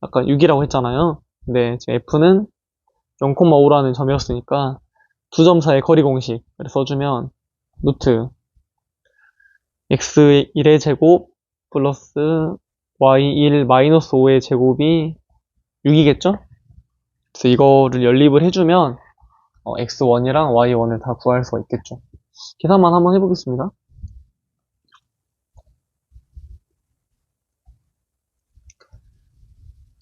아까 6이라고 했잖아요. 근데 지금 F는 0,5라는 점이었으니까 두 점 사이의 거리 공식을 써주면 루트 x1의 제곱 플러스 y1 마이너스 5의 제곱이 6이겠죠? 그래서 이거를 연립을 해주면 x1이랑 y1을 다 구할 수가 있겠죠. 계산만 한번 해보겠습니다.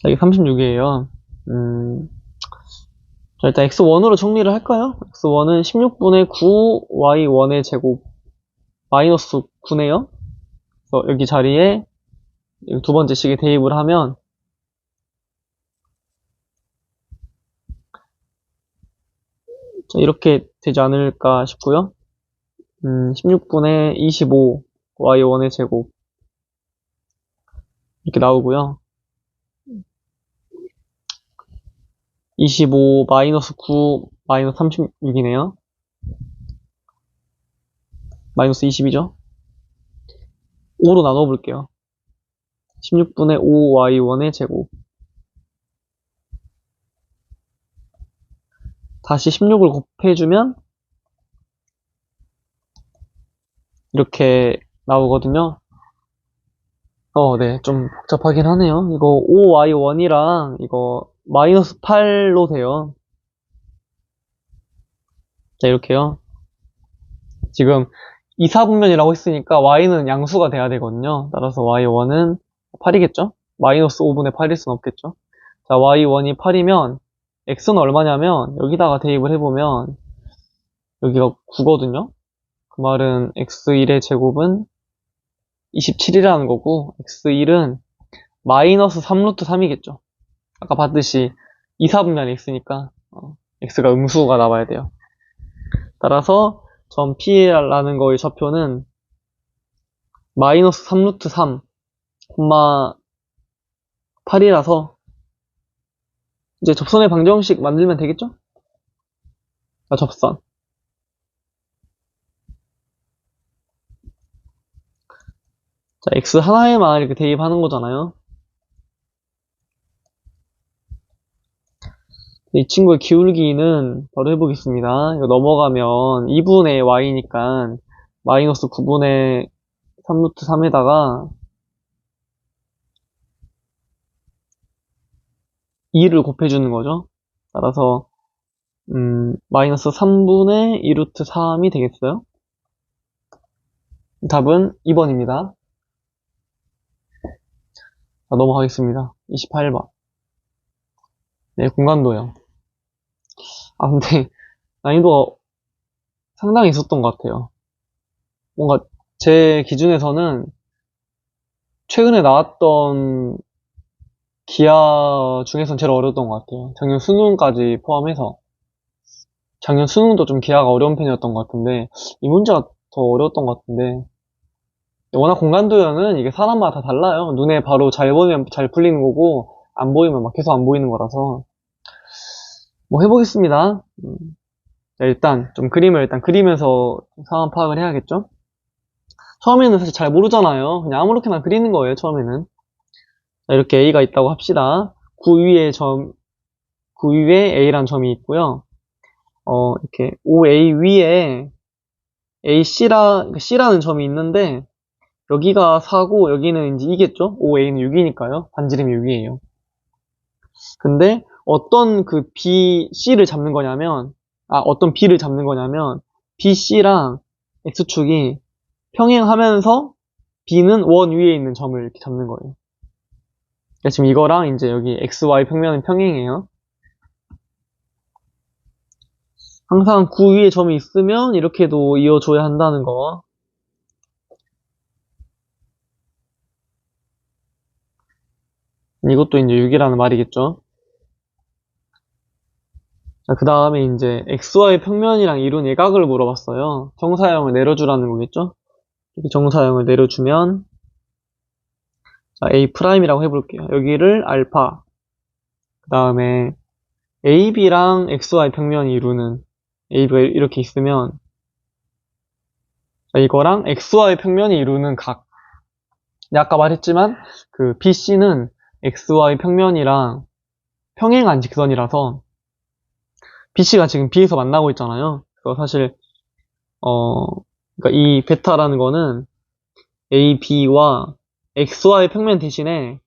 자, 이게 36이에요. 자, 일단 x1으로 정리를 할까요? x1은 16분의 9 y1의 제곱 마이너스 9네요. 그래서 여기 자리에 두 번째 식에 대입을 하면 자, 이렇게 되지 않을까 싶고요. 16분의 25 y1의 제곱 이렇게 나오고요. 25 마이너스 9 마이너스 36이네요. 마이너스 20이죠. 5로 나눠 볼게요. 16분의 5 y1의 제곱 다시 16을 곱해주면 이렇게 나오거든요. 네, 좀 복잡하긴 하네요. 이거 5y1이랑 이거 마이너스 8로 돼요. 자, 이렇게요. 지금 2, 4분면이라고 했으니까 y는 양수가 돼야 되거든요. 따라서 y1은 8이겠죠? 마이너스 5분의 8일 순 없겠죠? 자, y1이 8이면 x는 얼마냐면 여기다가 대입을 해보면 여기가 9거든요? 그 말은 x1의 제곱은 27이라는 거고 x1은 마이너스 3루트 3이겠죠. 아까 봤듯이 2, 4분면에 있으니까 x가 음수가 나와야 돼요. 따라서 점 P라는 거의 좌표는 마이너스 3루트 3, 8이라서 이제 접선의 방정식 만들면 되겠죠? 자, 접선. 자, x 하나에만 이렇게 대입하는 거잖아요. 이 친구의 기울기는 바로 해보겠습니다. 이거 넘어가면 2분의 y니까 마이너스 9분의 3루트 3에다가 2를 곱해주는 거죠. 따라서 마이너스 3분의 2루트 3이 되겠어요. 답은 2번입니다. 자, 넘어가겠습니다. 28번. 네, 공간도요. 근데 난이도가 상당히 있었던 것 같아요. 뭔가 제 기준에서는 최근에 나왔던 기하 중에선 제일 어려웠던 것 같아요. 작년 수능까지 포함해서. 작년 수능도 좀 기하가 어려운 편이었던 것 같은데, 이 문제가 더 어려웠던 것 같은데, 워낙 공간도형은 이게 사람마다 다 달라요. 눈에 바로 잘 보면 잘 풀리는 거고, 안 보이면 막 계속 안 보이는 거라서. 뭐 해보겠습니다. 자, 일단 좀 그림을 일단 그리면서 상황 파악을 해야겠죠? 처음에는 사실 잘 모르잖아요. 그냥 아무렇게나 그리는 거예요, 처음에는. 자, 이렇게 A가 있다고 합시다. 구 위에 A란 점이 있고요. 이렇게 OA 위에 C라는 점이 있는데, 여기가 4고, 여기는 이제 2겠죠? OA는 6이니까요. 반지름이 6이에요. 근데, 어떤 B를 잡는 거냐면, BC랑 X축이 평행하면서 B는 원 위에 있는 점을 이렇게 잡는 거예요. 그러니까 지금 이거랑 이제 여기 XY 평면은 평행이에요. 항상 9 위에 점이 있으면 이렇게도 이어줘야 한다는 거. 이것도 이제 6이라는 말이겠죠. 자, 그 다음에 이제 XY 평면이랑 이룬 예각을 물어봤어요. 정사형을 내려주라는 거겠죠? 이렇게 정사형을 내려주면, 자, A'이라고 해볼게요. 여기를 알파. 그 다음에 AB랑 XY 평면이 이루는 AB가 이렇게 있으면, 자, 이거랑 XY 평면이 이루는 각. 근데 아까 말했지만, 그 BC는 XY 평면이랑 평행한 직선이라서, BC가 지금 B에서 만나고 있잖아요. 그래서 사실, 그러니까 이 베타라는 거는 AB와 XY 평면 대신에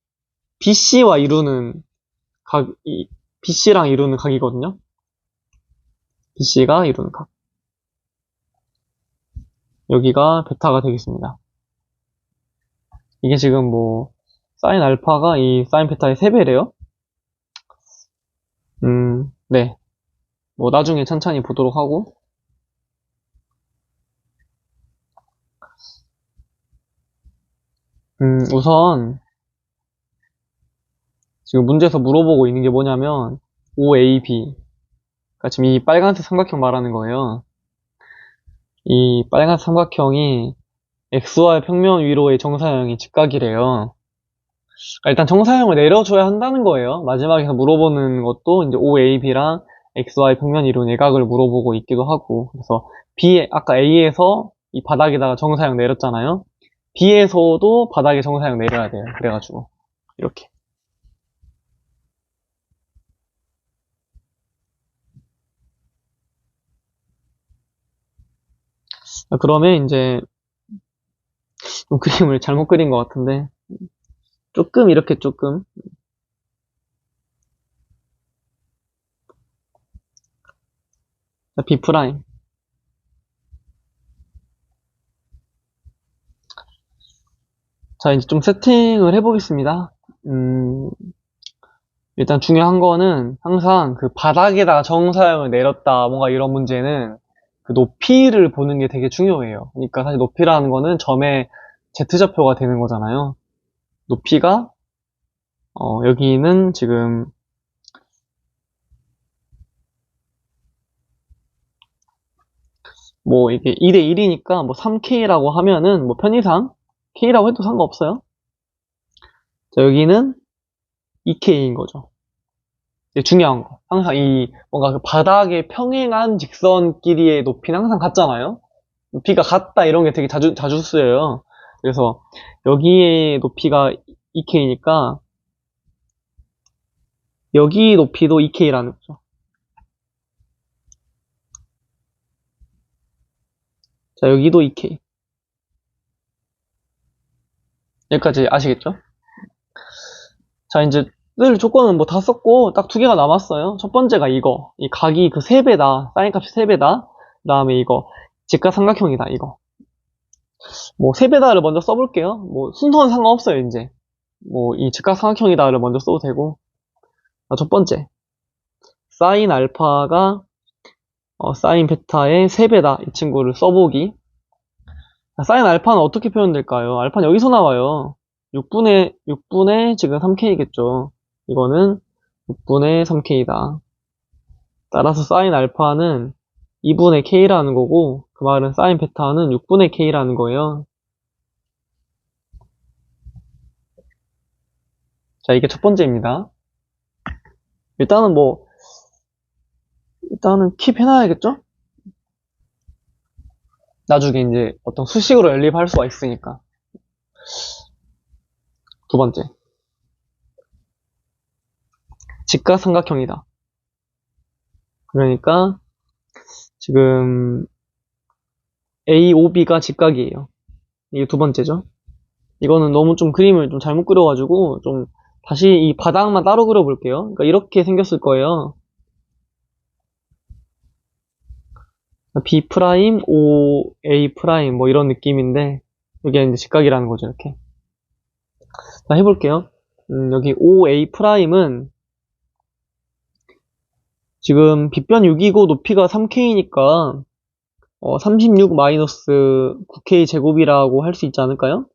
BC와 이루는 BC랑 이루는 각이거든요. BC가 이루는 각. 여기가 베타가 되겠습니다. 이게 지금 뭐, 사인 알파가 이 사인 베타의 3배래요? 네. 뭐, 나중에 천천히 보도록 하고. 우선, 지금 문제에서 물어보고 있는 게 뭐냐면, OAB. 그러니까 지금 이 빨간색 삼각형 말하는 거예요. 이 빨간 삼각형이 XY 평면 위로의 정사형이 직각이래요. 그러니까 일단 정사형을 내려줘야 한다는 거예요. 마지막에서 물어보는 것도 이제 OAB랑 XY 평면 이룬 예각을 물어보고 있기도 하고. 그래서 아까 A에서 이 바닥에다가 정사형 내렸잖아요. B에서도 바닥에 정사형 내려야 돼요. 그래가지고 이렇게. 그러면 이제 좀 그림을 잘못 그린 것 같은데 조금 이렇게 조금 B 프라임. 자, 이제 좀 세팅을 해보겠습니다. 일단 중요한 거는 항상 그 바닥에다가 정사형을 내렸다, 뭔가 이런 문제는 그 높이를 보는 게 되게 중요해요. 그러니까 사실 높이라는 거는 점의 Z좌표가 되는 거잖아요. 높이가, 여기는 지금, 뭐 이게 2대 1이니까 뭐 3K라고 하면은 뭐 편의상 K라고 해도 상관없어요. 자, 여기는 2K인 거죠. 이게 중요한 거. 항상 뭔가 그 바닥에 평행한 직선끼리의 높이는 항상 같잖아요. 높이가 같다 이런 게 되게 자주 쓰여요. 그래서 여기의 높이가 2K니까 여기 높이도 2K라는 거죠. 자, 여기도 2K. 여기까지 아시겠죠? 자, 이제 늘 조건은 뭐 다 썼고 딱 2개가 남았어요. 첫 번째가 이거. 이 각이 그 3배다. 사인 값이 3배다. 그 다음에 이거 직각 삼각형이다. 이거. 뭐 3배다를 먼저 써볼게요. 뭐 순서는 상관없어요. 이제 뭐 이 직각 삼각형이다를 먼저 써도 되고. 자, 첫 번째 사인 알파가 사인 베타의 3배다. 이 친구를 써보기. 자, 사인 알파는 어떻게 표현될까요? 알파는 여기서 나와요. 6분의 지금 3K겠죠. 이거는 6분의 3k다. 따라서 사인 알파는 2분의 k라는 거고, 그 말은 사인 베타는 6분의 k라는 거예요. 자, 이게 첫 번째입니다. 일단은 킵 해놔야겠죠? 나중에 이제 어떤 수식으로 연립할 수가 있으니까. 두 번째. 직각삼각형이다. 그러니까 지금 AOB가 직각이에요. 이게 두 번째죠. 이거는 너무 좀 그림을 좀 잘못 그려가지고 좀 다시 이 바닥만 따로 그려볼게요. 그러니까 이렇게 생겼을 거예요. B 프라임, O, A 프라임 뭐 이런 느낌인데 이게 이제 직각이라는 거죠. 이렇게. 자, 해볼게요. 여기 O, A 프라임은 지금 빗변 6이고 높이가 3K니까 36 마이너스 9K 제곱이라고 할 수 있지 않을까요?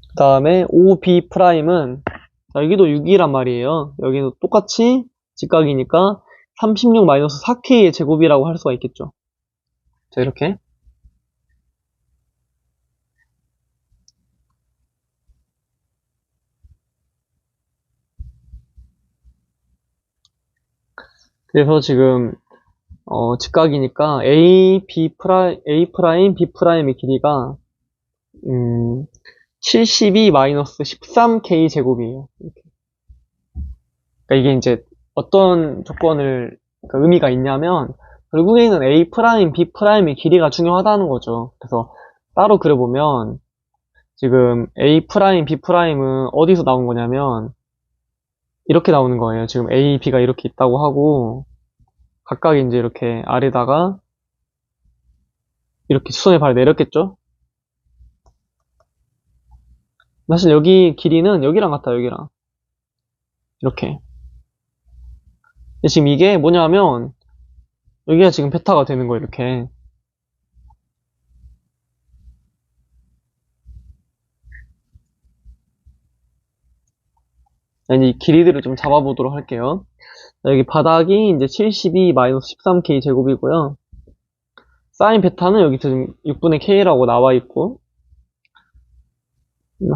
그 다음에 OB 프라임은 여기도 6이란 말이에요. 여기는 똑같이 직각이니까 36 마이너스 4K의 제곱이라고 할 수가 있겠죠. 자, 이렇게. 그래서 지금 직각이니까 A 프라임, B 프라임의 길이가 72 마이너스 13K 제곱이에요. 이렇게. 그러니까 이게 이제 어떤 조건을 의미가 있냐면 결국에는 A 프라임, B 프라임의 길이가 중요하다는 거죠. 그래서 따로 그려보면 지금 A 프라임, B 프라임은 어디서 나온 거냐면 이렇게 나오는 거예요. 지금 A, B가 이렇게 있다고 하고 각각 이제 이렇게 아래다가 이렇게 수선의 발을 내렸겠죠? 사실 여기 길이는 여기랑 같아요, 여기랑. 이렇게. 근데 지금 이게 뭐냐면 여기가 지금 베타가 되는 거예요, 이렇게. 이제 이 길이들을 좀 잡아보도록 할게요. 여기 바닥이 이제 72-13K 제곱이고요. 사인 베타는 여기 지금 6분의 K라고 나와 있고,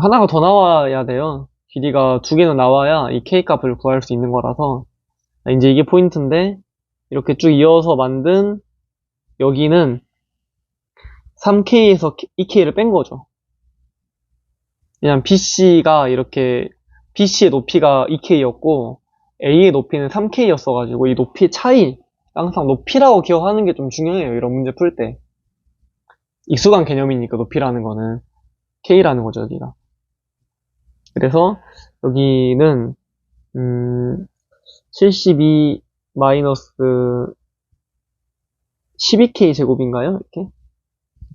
하나가 더 나와야 돼요. 길이가 두 개는 나와야 이 K 값을 구할 수 있는 거라서. 이제 이게 포인트인데, 이렇게 쭉 이어서 만든 여기는 3K에서 2K를 뺀 거죠. 그냥 BC가 이렇게, BC의 높이가 2K였고, A의 높이는 3K였어가지고, 이 높이의 차이, 항상 높이라고 기억하는 게 좀 중요해요. 이런 문제 풀 때. 익숙한 개념이니까 높이라는 거는 K라는 거죠, 여기가. 그래서 여기는 72 마이너스 12K 제곱인가요? 이렇게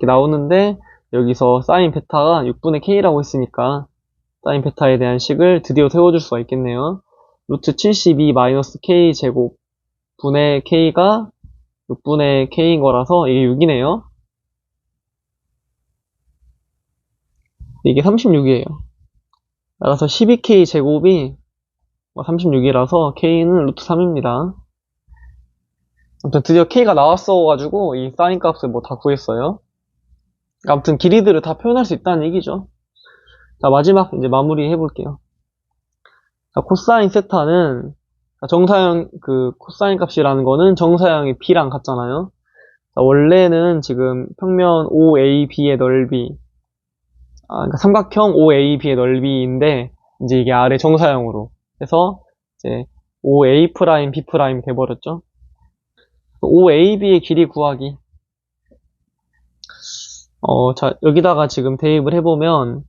나오는데 여기서 사인 베타가 6분의 K라고 했으니까 사인 베타에 대한 식을 드디어 세워줄 수가 있겠네요. 루트 72 마이너스 K 제곱 분의 K가 6분의 K인 거라서 이게 6이네요. 이게 36이에요. 따라서 12K 제곱이 36이라서 K는 루트 3입니다. 아무튼 드디어 K가 나왔어가지고 이 사인 값을 뭐 다 구했어요. 아무튼 길이들을 다 표현할 수 있다는 얘기죠. 자, 마지막 이제 마무리 해볼게요. 자, 코사인 세타는 정사형 코사인 값이라는 거는 정사형의 B랑 같잖아요. 자, 원래는 지금 평면 OAB의 넓이, 그러니까 삼각형 OAB의 넓이인데 이제 이게 아래 정사형으로 해서 이제 OA 프라임 B 프라임 돼버렸죠. OAB의 길이 구하기. 자, 여기다가 지금 대입을 해보면,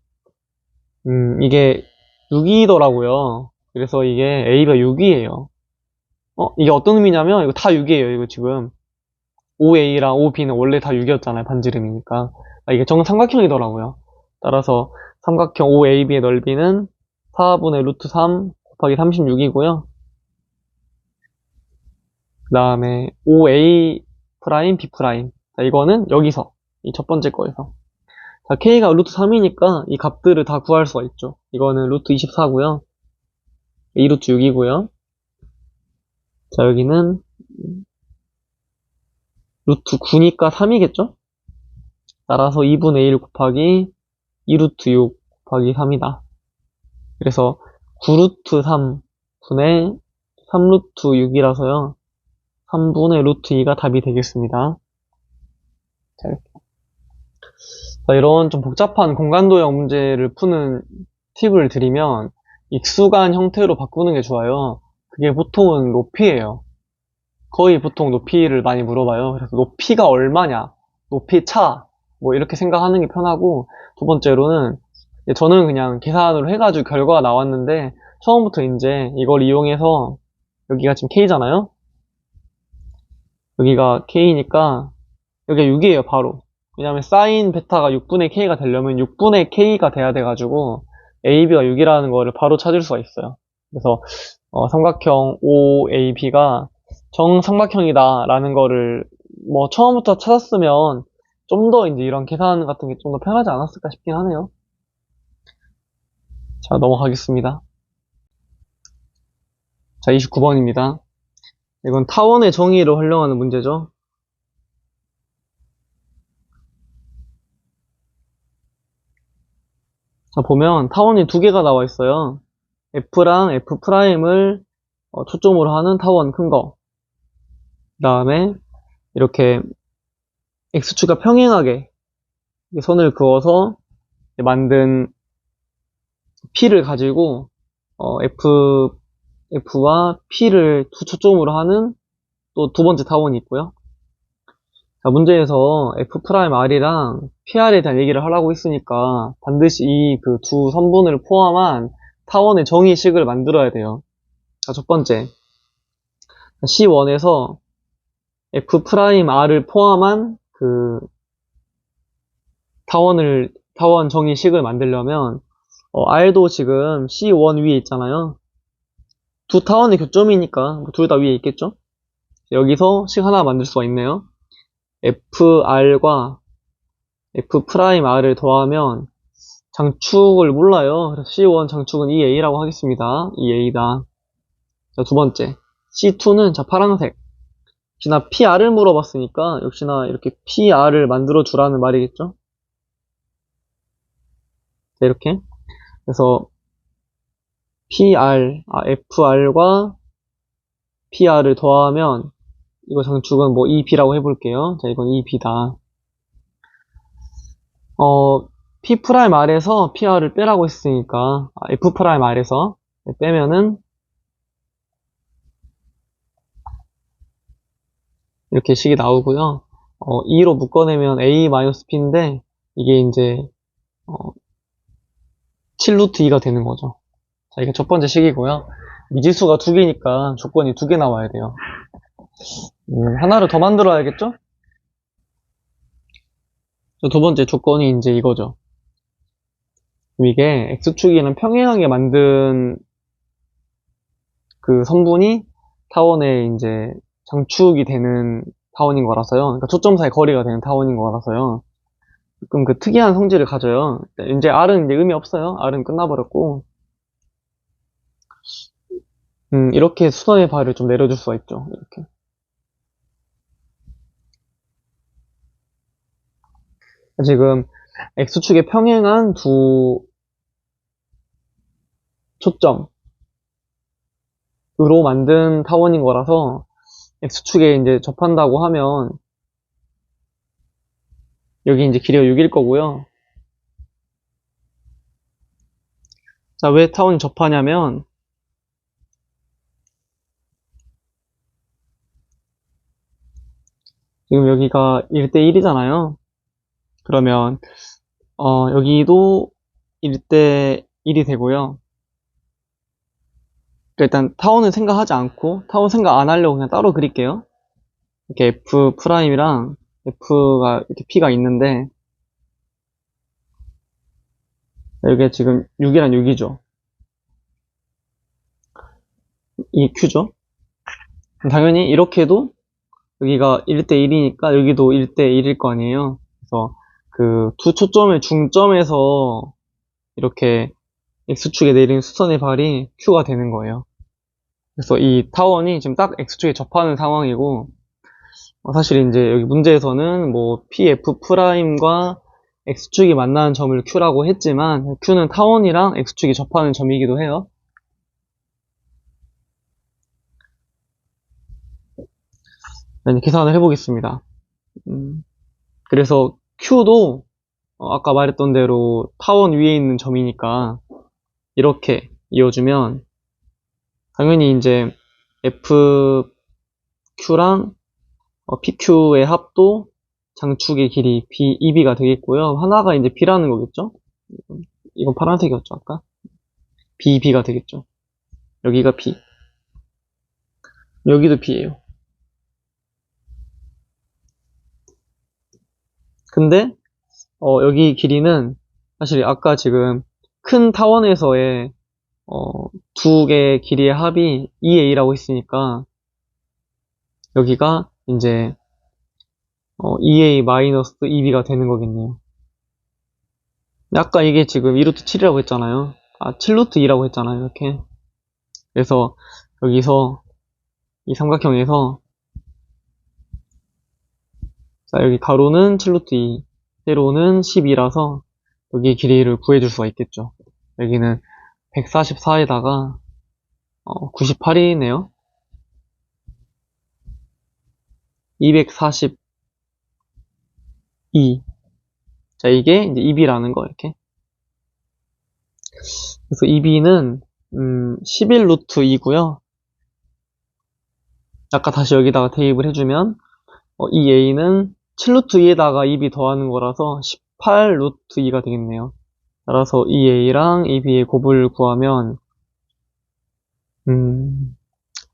이게 6이더라고요. 그래서 이게 A가 6이에요. 이게 어떤 의미냐면, 이거 다 6이에요, 이거 지금. OA랑 OB는 원래 다 6이었잖아요, 반지름이니까. 이게 정삼각형이더라고요. 따라서 삼각형 OAB의 넓이는 4분의 루트 3 곱하기 36이고요. 그 다음에 OA 프라임, B 프라임. 자, 이거는 여기서, 이 첫 번째 거에서. 자, k가 루트 3이니까 이 값들을 다 구할 수가 있죠. 이거는 루트 24고요. 2루트 6이고요. 자, 여기는 루트 9니까 3이겠죠? 따라서 2분의 1 곱하기 2루트 6 곱하기 3이다. 그래서 9루트 3 분의 3루트 6이라서요. 3분의 루트 2가 답이 되겠습니다. 자, 이렇게. 자, 이런 좀 복잡한 공간도형 문제를 푸는 팁을 드리면 익숙한 형태로 바꾸는 게 좋아요. 그게 보통은 높이예요. 거의 보통 높이를 많이 물어봐요. 그래서 높이가 얼마냐, 높이 차, 뭐 이렇게 생각하는 게 편하고, 두 번째로는 저는 그냥 계산으로 해가지고 결과가 나왔는데 처음부터 이제 이걸 이용해서 여기가 지금 K잖아요? 여기가 K니까 여기가 6이에요, 바로. 왜냐면 사인 베타가 6분의 K가 되려면 6분의 K가 돼야 돼가지고 AB가 6이라는 거를 바로 찾을 수가 있어요. 그래서 삼각형 OAB가 정삼각형이다 라는 거를 뭐 처음부터 찾았으면 좀 더 이제 이런 계산 같은 게 좀 더 편하지 않았을까 싶긴 하네요. 자, 넘어가겠습니다. 자, 29번입니다. 이건 타원의 정의를 활용하는 문제죠. 자, 보면 타원이 두 개가 나와 있어요. F랑 F'을 초점으로 하는 타원 큰 거. 그 다음에 이렇게 X축과 평행하게 선을 그어서 만든 P를 가지고 F와 P를 초점으로 하는 또 두 번째 타원이 있고요. 자, 문제에서 F'R이랑 PR에 대한 얘기를 하라고 했으니까 반드시 이 그 두 선분을 포함한 타원의 정의식을 만들어야 돼요. 자, 첫 번째 C1에서 F'R을 포함한 그 타원 정의식을 만들려면 R도 지금 C1 위에 있잖아요. 두 타원의 교점이니까 둘 다 위에 있겠죠? 여기서 식 하나 만들 수가 있네요. FR과 F'R을 더하면 장축을 몰라요. 그래서 C1 장축은 2A라고 하겠습니다. 2A다. 자, 두 번째 C2는 자 파란색. 역시나 PR을 물어봤으니까 역시나 이렇게 PR을 만들어 주라는 말이겠죠. 자, 이렇게 그래서 FR과 PR을 더하면 이거 장축은 뭐 2B라고 해볼게요. 자, 이건 2B다. P'R에서 PR을 빼라고 했으니까 F'R에서 빼면은 이렇게 식이 나오고요. 2로 묶어내면 A-P인데 이게 이제 7루트 2가 되는 거죠. 자, 이게 첫 번째 식이고요. 미지수가 두 개니까 조건이 두 개 나와야 돼요. 하나를 더 만들어야겠죠? 두 번째 조건이 이제 이거죠. 이게 X축에는 평행하게 만든 그 선분이 타원에 이제 장축이 되는 타원인 거라서요. 그러니까 초점 사이 거리가 되는 타원인 거라서요. 조금 그 특이한 성질을 가져요. 이제 R은 이제 의미 없어요. R은 끝나버렸고. 이렇게 수선의 발을 좀 내려줄 수가 있죠. 이렇게. 지금 X축에 평행한 두 초점으로 만든 타원인 거라서 X축에 이제 접한다고 하면 여기 이제 길이가 6일 거고요. 자, 왜 타원이 접하냐면 지금 여기가 1대1이잖아요. 그러면 여기도 1대1이 되고요. 일단 타원은 생각하지 않고 타원 생각 안 하려고 그냥 따로 그릴게요. 이렇게 F'이랑 F가 이렇게 P가 있는데 여기가 지금 6이랑 6이죠. 이 Q죠. 당연히 이렇게도 여기가 1대1이니까 여기도 1대1일 거 아니에요. 그래서 그 두 초점의 중점에서 이렇게 X축에 내린 수선의 발이 Q가 되는 거예요. 그래서 이 타원이 지금 딱 X축에 접하는 상황이고, 사실 이제 여기 문제에서는 뭐 PF'과 X축이 만나는 점을 Q라고 했지만, Q는 타원이랑 X축이 접하는 점이기도 해요. 네, 계산을 해보겠습니다. 그래서 Q도 아까 말했던 대로 타원 위에 있는 점이니까 이렇게 이어주면 당연히 이제 FQ랑 PQ의 합도 장축의 길이 EB가 되겠고요. 하나가 이제 B라는 거겠죠? 이건 파란색이었죠, 아까? BB가 되겠죠. 여기가 B. 여기도 B예요. 근데 여기 길이는 사실 아까 지금 큰 타원에서의 두 개의 길이의 합이 2A라고 했으니까 여기가 이제 2A-2B가 되는 거겠네요. 근데 아까 이게 지금 2루트 7이라고 했잖아요. 7루트 2라고 했잖아요. 이렇게. 그래서 여기서 이 삼각형에서 자, 여기 가로는 7루트 2, 세로는 12라서 여기 길이를 구해줄 수가 있겠죠. 여기는 144에다가 98이네요. 242. 자, 이게 이제 2B라는 거, 이렇게. 그래서 2B는 11루트 2고요. 아까 다시 여기다가 대입을 해주면 이 A는 7루트 2에다가 2B 더하는 거라서 18루트 2가 되겠네요. 따라서 이 A랑 이 B의 곱을 구하면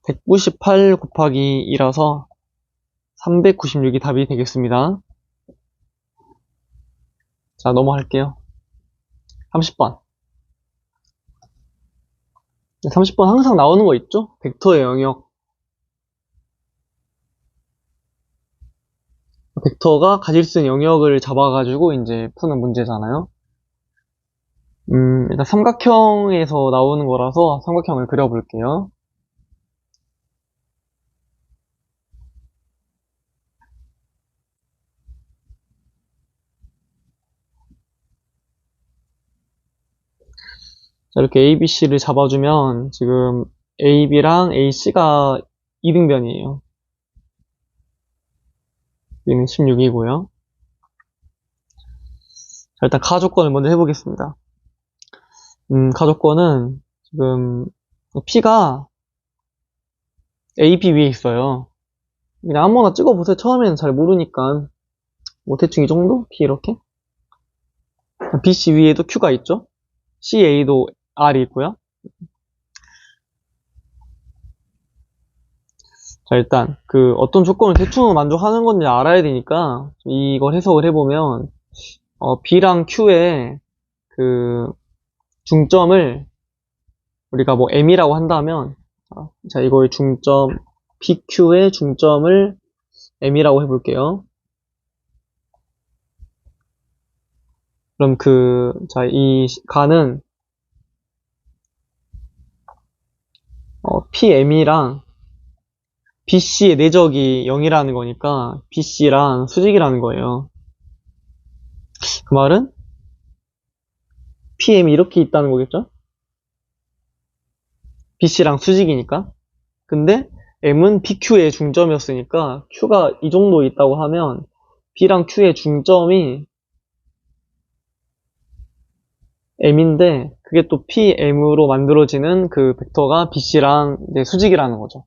198 곱하기 2라서 396이 답이 되겠습니다. 자, 넘어갈게요. 30번. 30번 항상 나오는 거 있죠? 벡터의 영역. 벡터가 가질 수 있는 영역을 잡아가지고 이제 푸는 문제잖아요. 일단 삼각형에서 나오는 거라서 삼각형을 그려볼게요. 자, 이렇게 ABC를 잡아주면 지금 AB랑 AC가 이등변이에요. 여기는 16이고요. 자, 일단 가조건을 먼저 해보겠습니다. 가조건은 지금 P가 AB 위에 있어요. 그냥 아무거나 찍어보세요. 처음에는 잘 모르니까 뭐 대충 이 정도? P 이렇게. BC 위에도 Q가 있죠. CA도 R이 있고요. 자, 일단 그 어떤 조건을 대충 만족하는 건지 알아야 되니까 이걸 해석을 해보면 B랑 Q의 그 중점을 우리가 뭐 M이라고 한다면 자, 이거의 중점 PQ의 중점을 M이라고 해볼게요. 그럼 자, 이 가는 PM이랑 BC의 내적이 0이라는 거니까 BC랑 수직이라는 거예요. 그 말은 PM이 이렇게 있다는 거겠죠? BC랑 수직이니까. 근데 M은 PQ의 중점이었으니까 Q가 이 정도 있다고 하면 B랑 Q의 중점이 M인데 그게 또 PM으로 만들어지는 그 벡터가 BC랑 이제 수직이라는 거죠.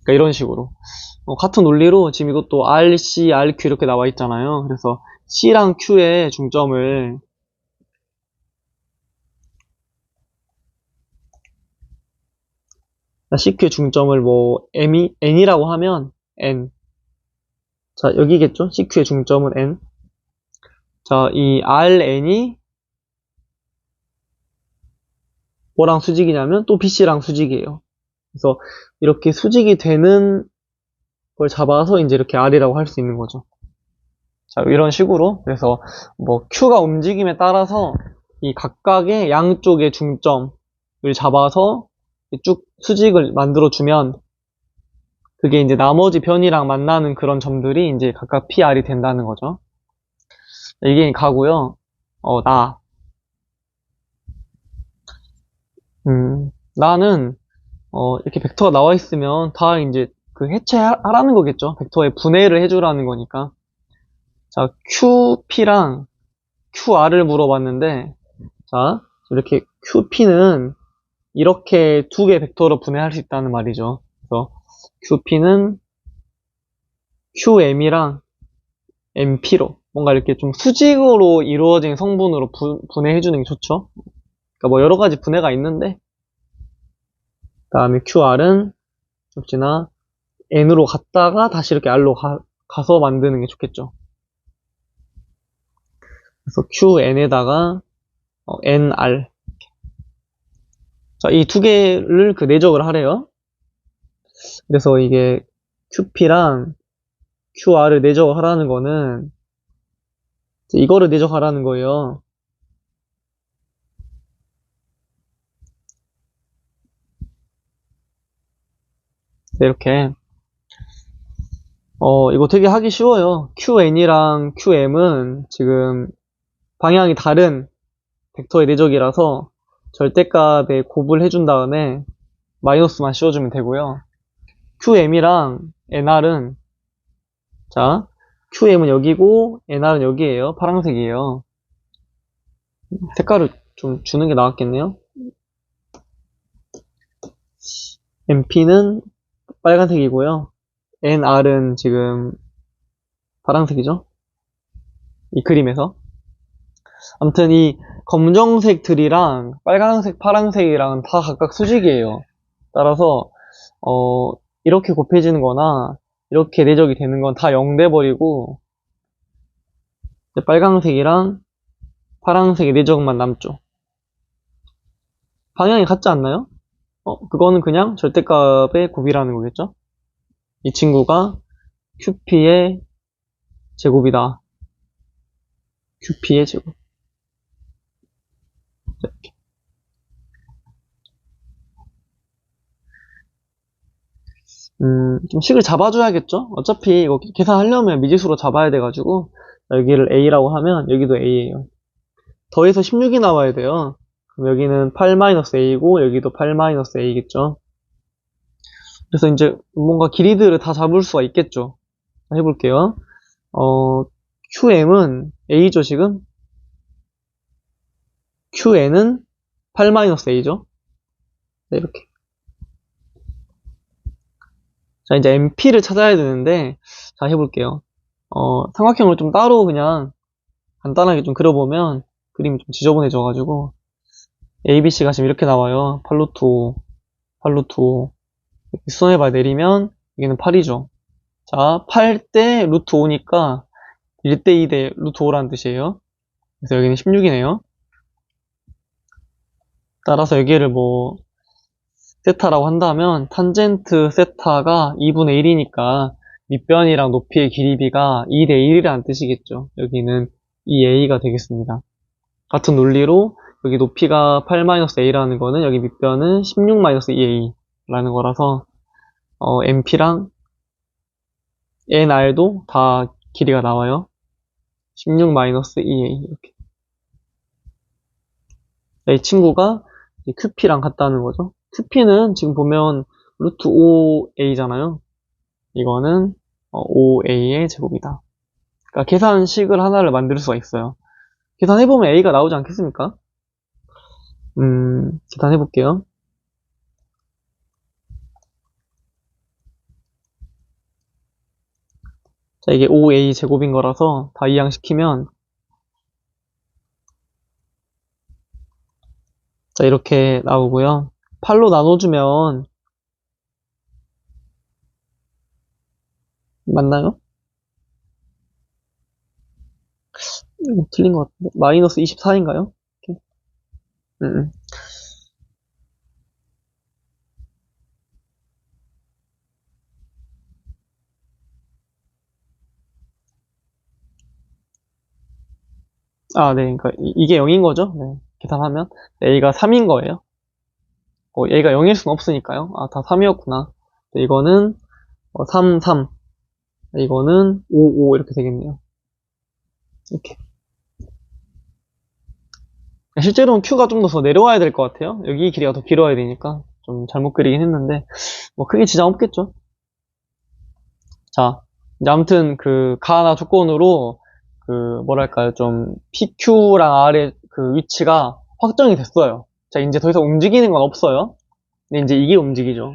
그러니까 이런 식으로 같은 논리로 지금 이것도 RC, RQ 이렇게 나와 있잖아요. 그래서 C랑 Q의 중점을 CQ의 중점을 뭐 N이라고 하면 N. 자, 여기겠죠? CQ의 중점은 N. 자, 이 RN이 뭐랑 수직이냐면 또 BC랑 수직이에요. 그래서 이렇게 수직이 되는 걸 잡아서 이제 이렇게 R이라고 할 수 있는 거죠. 자, 이런 식으로. 그래서 뭐 Q가 움직임에 따라서 이 각각의 양쪽의 중점을 잡아서 쭉 수직을 만들어주면 그게 이제 나머지 변이랑 만나는 그런 점들이 이제 각각 PR이 된다는 거죠. 이게 가고요. 나는, 이렇게 벡터가 나와 있으면 다 이제 그 해체하라는 거겠죠. 벡터의 분해를 해주라는 거니까. 자, QP랑 QR을 물어봤는데, 자, 이렇게 QP는 이렇게 두 개 벡터로 분해할 수 있다는 말이죠. 그래서 QP는 QM이랑 MP로 뭔가 이렇게 좀 수직으로 이루어진 성분으로 분해해주는 게 좋죠. 그러니까 뭐 여러 가지 분해가 있는데, 다음에 QR은 역시나 N으로 갔다가 다시 이렇게 R로 가서 만드는 게 좋겠죠. 그래서 QN에다가 NR. 자, 이 두 개를 그 내적을 하래요. 그래서 이게 QP랑 QR을 내적하라는 거는 이거를 내적하라는 거예요. 네, 이렇게. 이거 되게 하기 쉬워요. QN이랑 QM은 지금 방향이 다른 벡터의 내적이라서 절대값에 곱을 해준 다음에 마이너스만 씌워주면 되고요. QM이랑 NR은 자, QM은 여기고 NR은 여기에요. 파란색이에요. 색깔을 좀 주는 게 나았겠네요. MP는 빨간색이고요. NR은 지금 파란색이죠. 이 그림에서. 아무튼 이 검정색 들이랑 빨간색, 파란색이랑 다 각각 수직이에요. 따라서 이렇게 곱해지는 거나 이렇게 내적이 되는 건 다 0 돼버리고 빨간색이랑 파란색의 내적만 남죠. 방향이 같지 않나요? 그거는 그냥 절대값의 곱이라는 거겠죠? 이 친구가 QP의 제곱이다. QP의 제곱. 좀 식을 잡아줘야겠죠? 어차피 이거 계산하려면 미지수로 잡아야 돼가지고 여기를 A라고 하면 여기도 A예요. 더해서 16이 나와야 돼요. 그럼 여기는 8-A고 여기도 8-A겠죠? 그래서 이제 뭔가 길이들을 다 잡을 수가 있겠죠? 해볼게요. QM은 A죠, 지금? QN은 8-A죠? 네, 이렇게. 자, 이제 MP를 찾아야 되는데, 자, 해볼게요. 삼각형을 좀 따로 그냥 간단하게 좀 그려보면 그림이 좀 지저분해져가지고, ABC가 지금 이렇게 나와요. 8루트 5, 8루트 5. 수선해봐 내리면, 여기는 8이죠. 자, 8대 루트 5니까 1대 2대 루트 5라는 뜻이에요. 그래서 여기는 16이네요. 따라서 여기를 뭐 세타라고 한다면 탄젠트 세타가 2분의 1이니까 밑변이랑 높이의 길이비가 2대 1이라는 뜻이겠죠. 여기는 2a가 되겠습니다. 같은 논리로 여기 높이가 8-a라는 거는 여기 밑변은 16-2a라는 거라서 MP랑 NR도 다 길이가 나와요. 16-2a 이렇게. 이 친구가 QP랑 같다는 거죠. QP는 지금 보면 루트 5a잖아요. 이거는 5a의 제곱이다. 그러니까 계산식을 하나를 만들 수가 있어요. 계산해보면 a가 나오지 않겠습니까? 계산해볼게요. 자, 이게 5a 제곱인 거라서 다 이항시키면 자, 이렇게 나오고요. 8로 나눠주면 맞나요? 이거 틀린 것 같은데. 마이너스 24인가요? 음. 아, 네. 그러니까 이게 0인 거죠? 네. 계산하면 a가 3인 거예요. a가 0일 수는 없으니까요. 아, 다 3이었구나. 이거는 3, 3. 이거는 5, 5 이렇게 되겠네요. 이렇게. 실제로는 Q가 좀 더 내려와야 될 것 같아요. 여기 길이가 더 길어야 되니까 좀 잘못 그리긴 했는데 뭐 크게 지장 없겠죠. 자, 이제 아무튼 그 가나 조건으로 그 뭐랄까요 좀 PQ랑 R의 그 위치가 확정이 됐어요. 자, 이제 더 이상 움직이는 건 없어요. 근데 이제 이게 움직이죠.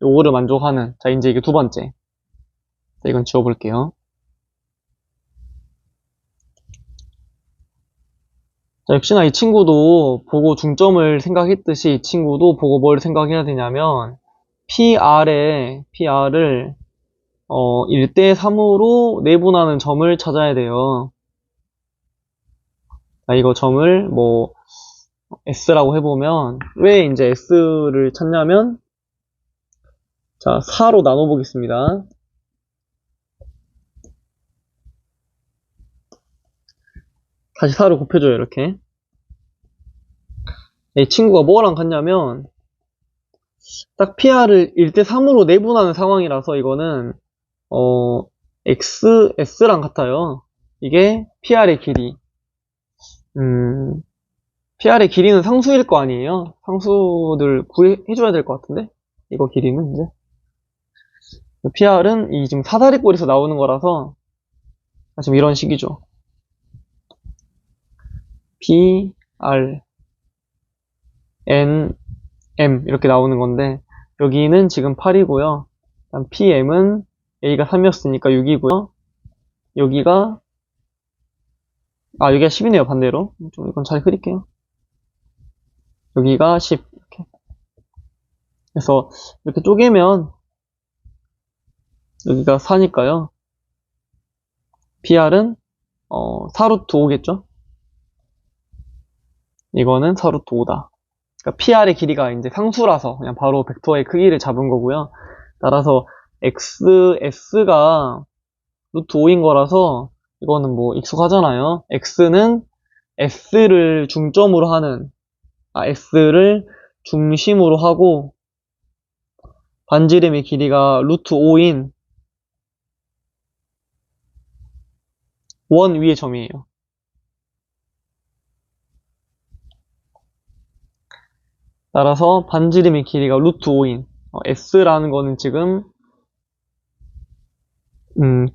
요거를 만족하는. 자, 이제 이게 두 번째. 자, 이건 지워볼게요. 자, 역시나 이 친구도 보고 중점을 생각했듯이 이 친구도 보고 뭘 생각해야 되냐면 PR을 1대 3으로 내분하는 점을 찾아야 돼요. 자, 이거 점을 뭐 S라고 해보면 왜 이제 S를 찾냐면 자, 4로 나눠 보겠습니다. 다시 4로 곱해줘요, 이렇게. 이 친구가 뭐랑 같냐면 딱 PR을 1대 3으로 내분하는 상황이라서 이거는 S랑 같아요. 이게 PR의 길이. 음, PR의 길이는 상수일 거 아니에요? 상수들 구해줘야 될 것 같은데? 이거 길이는 이제. PR은 이 지금 사다리꼴에서 나오는 거라서 지금 이런 식이죠. PR, N, M 이렇게 나오는 건데 여기는 지금 8이고요. PM은 A가 3이었으니까 6이고요. 여기가 여기가 10이네요. 반대로. 좀 이건 잘 그릴게요. 여기가 10 이렇게. 그래서 이렇게 쪼개면 여기가 4니까요. PR은 4루트 5겠죠? 이거는 4루트 5다. 그러니까 PR의 길이가 이제 상수라서 그냥 바로 벡터의 크기를 잡은 거고요. 따라서 XS가 루트 5인 거라서 이거는 뭐 익숙하잖아요. X는 S를 중점으로 하는, S를 중심으로 하고 반지름의 길이가 루트 5인 원 위의 점이에요. 따라서 반지름의 길이가 루트 5인 S라는 거는 지금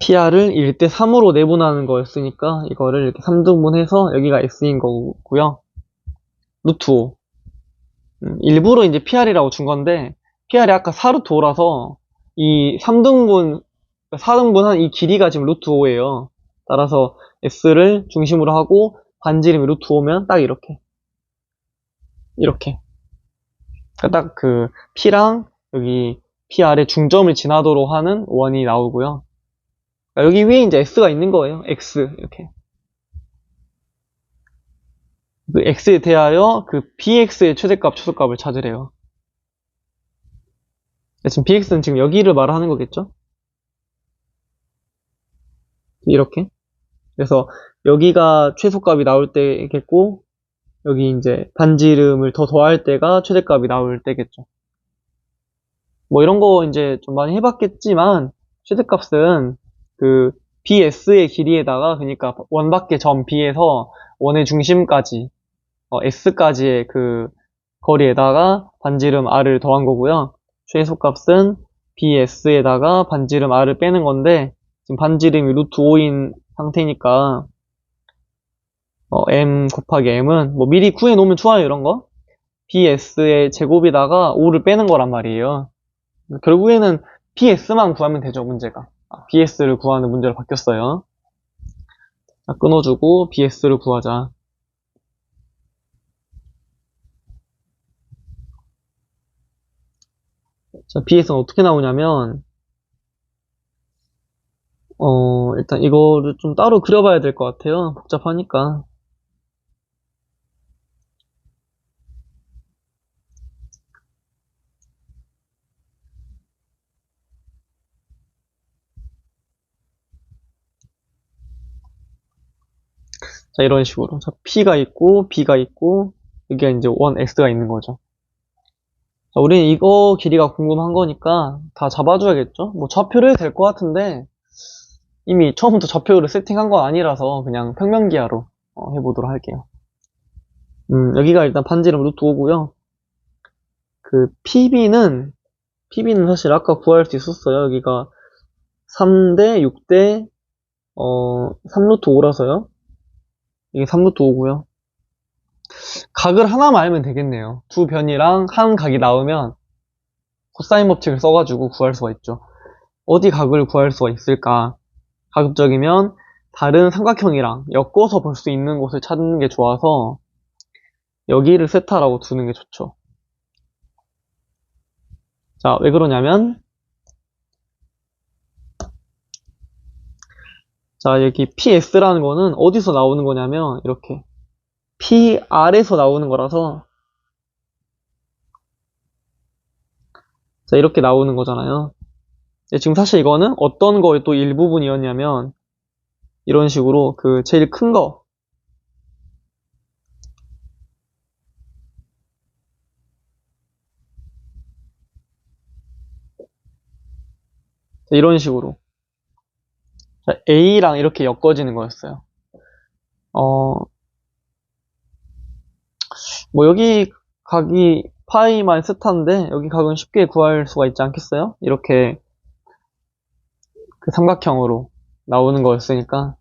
PR을 1대 3으로 내분하는 거였으니까 이거를 이렇게 3등분해서 여기가 S인 거고요. 루트 5. 일부러 이제 PR이라고 준 건데 PR이 아까 4루트 5라서 이 3등분, 4등분한 이 길이가 지금 루트 5예요. 따라서 S를 중심으로 하고 반지름이 루트 5면 딱 이렇게. 이렇게. 그러니까 딱 그 P랑 여기 PR의 중점을 지나도록 하는 원이 나오고요. 그러니까 여기 위에 이제 S가 있는 거예요. X. 이렇게. 그 X에 대하여 그 BX의 최대값, 초속값을 찾으래요. 지금 BX는 지금 여기를 말하는 거겠죠? 이렇게. 그래서 여기가 최소값이 나올 때겠고, 여기 이제 반지름을 더 더할 때가 최대값이 나올 때겠죠. 뭐 이런 거 이제 좀 많이 해봤겠지만, 최대값은 그 BS의 길이에다가, 그러니까 원밖의 점 B에서 원의 중심까지, S까지의 그 거리에다가 반지름 R을 더한 거고요. 최소값은 BS에다가 반지름 R을 빼는 건데, 지금 반지름이 루트 5인 상태니까, M 곱하기 M은 뭐 미리 구해 놓으면 좋아요, 이런 거. BS의 제곱에다가 5를 빼는 거란 말이에요. 결국에는 BS만 구하면 되죠, 문제가. BS를 구하는 문제로 바뀌었어요. 자, 끊어주고 BS를 구하자. 자, BS는 어떻게 나오냐면 일단 이거를 좀 따로 그려봐야 될 것 같아요. 복잡하니까. 자, 이런 식으로. 자, P가 있고, B가 있고, 여기가 이제 원 X가 있는 거죠. 자, 우리는 이거 길이가 궁금한 거니까 다 잡아줘야겠죠? 뭐 좌표를 해도 될 것 같은데, 이미 처음부터 좌표를 세팅한 건 아니라서 그냥 평면기하로 해보도록 할게요. 여기가 일단 반지름 루트 5고요. 그 PB는 사실 아까 구할 수 있었어요. 여기가 3대 6대 3루트 5라서요. 이게 3루트 5고요. 각을 하나만 알면 되겠네요. 두 변이랑 한 각이 나오면 코사인 법칙을 써가지고 구할 수가 있죠. 어디 각을 구할 수가 있을까? 가급적이면 다른 삼각형이랑 엮어서 볼 수 있는 곳을 찾는 게 좋아서 여기를 세타라고 두는 게 좋죠. 자, 왜 그러냐면 자, 여기 PS라는 거는 어디서 나오는 거냐면 이렇게 PR에서 나오는 거라서 자, 이렇게 나오는 거잖아요. 지금 사실 이거는 어떤 거의 또 일부분이었냐면 이런 식으로 그 제일 큰 거 이런 식으로 자, A랑 이렇게 엮어지는 거였어요. 뭐 여기 각이 파이 마이너스 세타인데 여기 각은 쉽게 구할 수가 있지 않겠어요? 이렇게 그 삼각형으로 나오는 거였으니까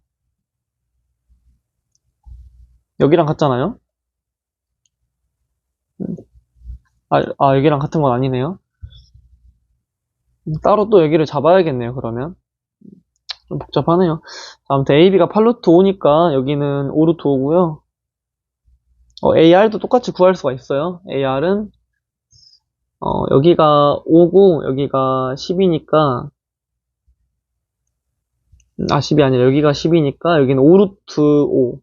여기랑 같잖아요? 여기랑 같은 건 아니네요. 따로 또 여기를 잡아야겠네요, 그러면. 좀 복잡하네요. 아무튼 AB가 8루트 5니까 여기는 5루트 5고요. AR도 똑같이 구할 수가 있어요. AR은 여기가 5고 여기가 10이니까 10이 아니라 여기가 10이니까 여기는 5루트 5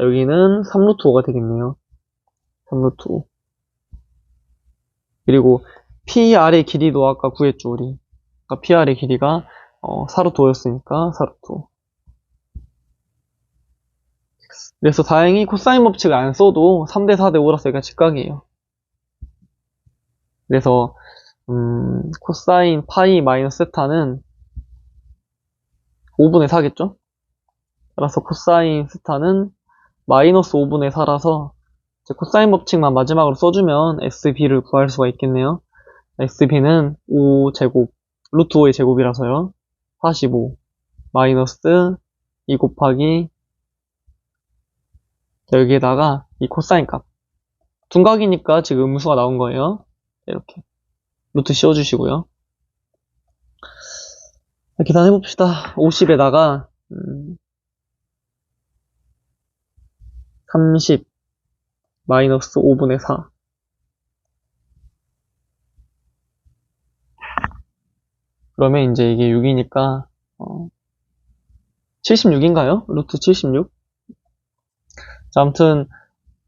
여기는 3루트 5가 되겠네요. 3루트 5 그리고 PR의 길이도 아까 구했죠, 우리. 아까 PR의 길이가 4루트 5였으니까 4루트 5 그래서 다행히 코사인 법칙을 안 써도 3대 4대 5라서 여기가 직각이에요. 그래서 코사인 파이 마이너스 세타는 5분의 4겠죠? 따라서 코사인 세타는 마이너스 5분의 4라서 코사인 법칙만 마지막으로 써주면 SB를 구할 수가 있겠네요. SB는 5제곱, 루트 5의 제곱이라서요. 45 마이너스 2 곱하기 여기에다가 이 코사인 값. 둔각이니까 지금 음수가 나온 거예요. 이렇게 루트 씌워주시고요. 계산해봅시다. 50에다가 30 마이너스 5분의 4 그러면 이제 이게 6이니까 76인가요? 루트 76? 자, 아무튼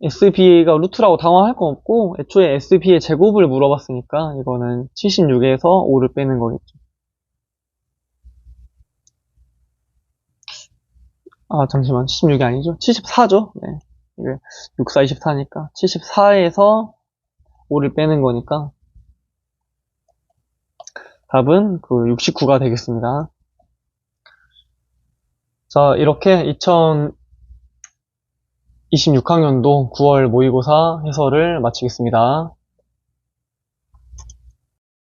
SB가 루트라고 당황할 건 없고 애초에 SB의 제곱을 물어봤으니까 이거는 76에서 5를 빼는 거겠죠. 잠시만 76이 아니죠? 74죠? 네. 이게 6, 4, 24니까 74에서 5를 빼는 거니까 답은 그 69가 되겠습니다. 자, 이렇게 2026학년도 9월 모의고사 해설을 마치겠습니다.